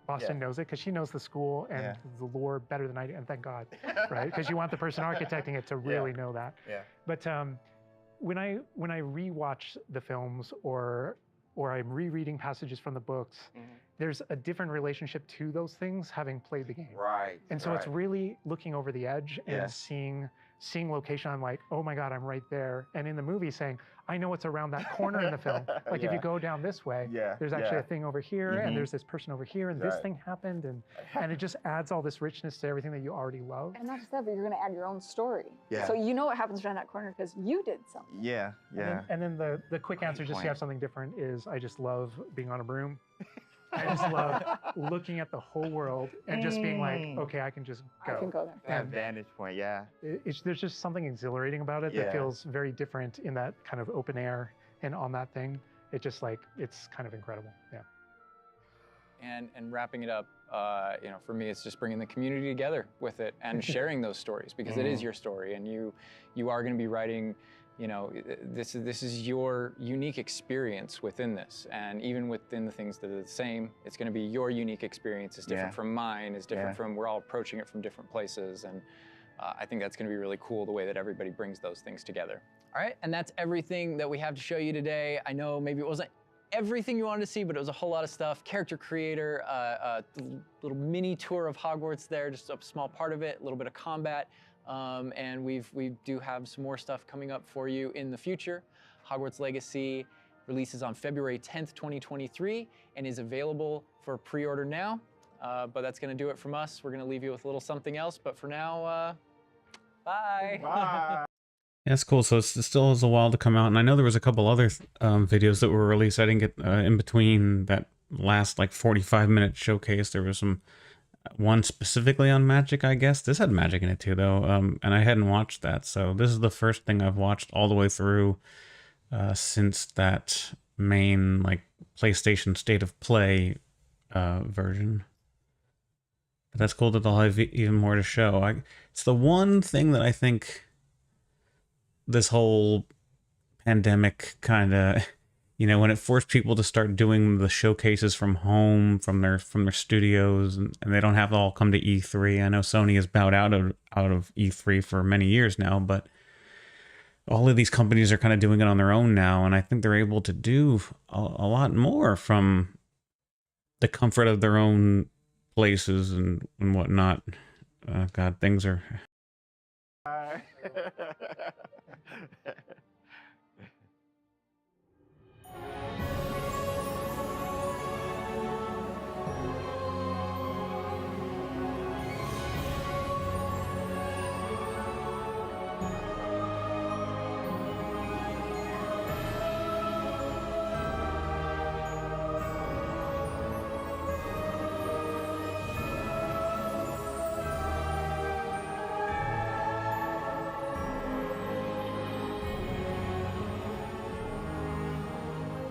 Boston knows it, because she knows the school and the lore better than I do, and thank God, right? Because you want the person architecting it to really know that. But when I rewatch the films or I'm rereading passages from the books, there's a different relationship to those things having played the game. Right. And so it's really looking over the edge and seeing location. I'm like, oh my God, I'm right there. And in the movie saying, I know it's around that corner in the film. Like if you go down this way, there's actually a thing over here, and there's this person over here, and this thing happened, and it just adds all this richness to everything that you already love. And not just that, but you're going to add your own story. Yeah. So you know what happens around that corner because you did something. Yeah. And then the quick answer, just to have something different, is I just love being on a broom. I just love looking at the whole world and just being like, okay, I can just go. I can go there. That vantage point, There's just something exhilarating about it that feels very different in that kind of open air and on that thing. It just it's kind of incredible. Yeah. And wrapping it up, for me, it's just bringing the community together with it and sharing those stories, because it is your story, and you are going to be writing. This is your unique experience within this, and even within the things that are the same, it's going to be your unique experience. It's different from mine. It's different from. We're all approaching it from different places, and I think that's going to be really cool, the way that everybody brings those things together. All right, and that's everything that we have to show you today. I know maybe it wasn't everything you wanted to see, but it was a whole lot of stuff. Character creator, a little mini tour of Hogwarts there, just a small part of it, a little bit of combat. And we do have some more stuff coming up for you in the future. Hogwarts Legacy releases on February 10th, 2023, and is available for pre-order now. But that's going to do it from us. We're going to leave you with a little something else. But for now, bye. Bye. Yeah, that's cool. So it still has a while to come out. And I know there was a couple other videos that were released. I didn't get in between that last 45-minute showcase. There was one specifically on magic, I guess. This had magic in it too, though, and I hadn't watched that, so this is the first thing I've watched all the way through since that main PlayStation State of Play version. But that's cool that they'll have even more to show. It's the one thing that I think this whole pandemic kind of, when it forced people to start doing the showcases from home, from their studios, and they don't have to all come to E3. I know Sony has bowed out of E3 for many years now, but all of these companies are kind of doing it on their own now, and I think they're able to do a lot more from the comfort of their own places and whatnot. God, things are...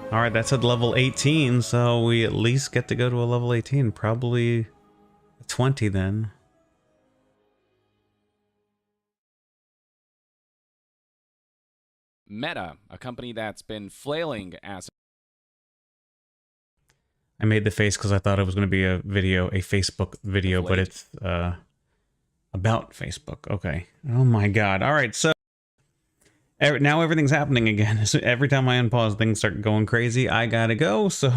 All right, that's at level 18, so we at least get to go to a level 18. Probably 20 then. Meta, a company that's been flailing as... I made the face because I thought it was going to be a video, a Facebook video, but it's about Facebook. Okay. Oh my god. All right, so now everything's happening again. So every time I unpause, things start going crazy. I gotta go, so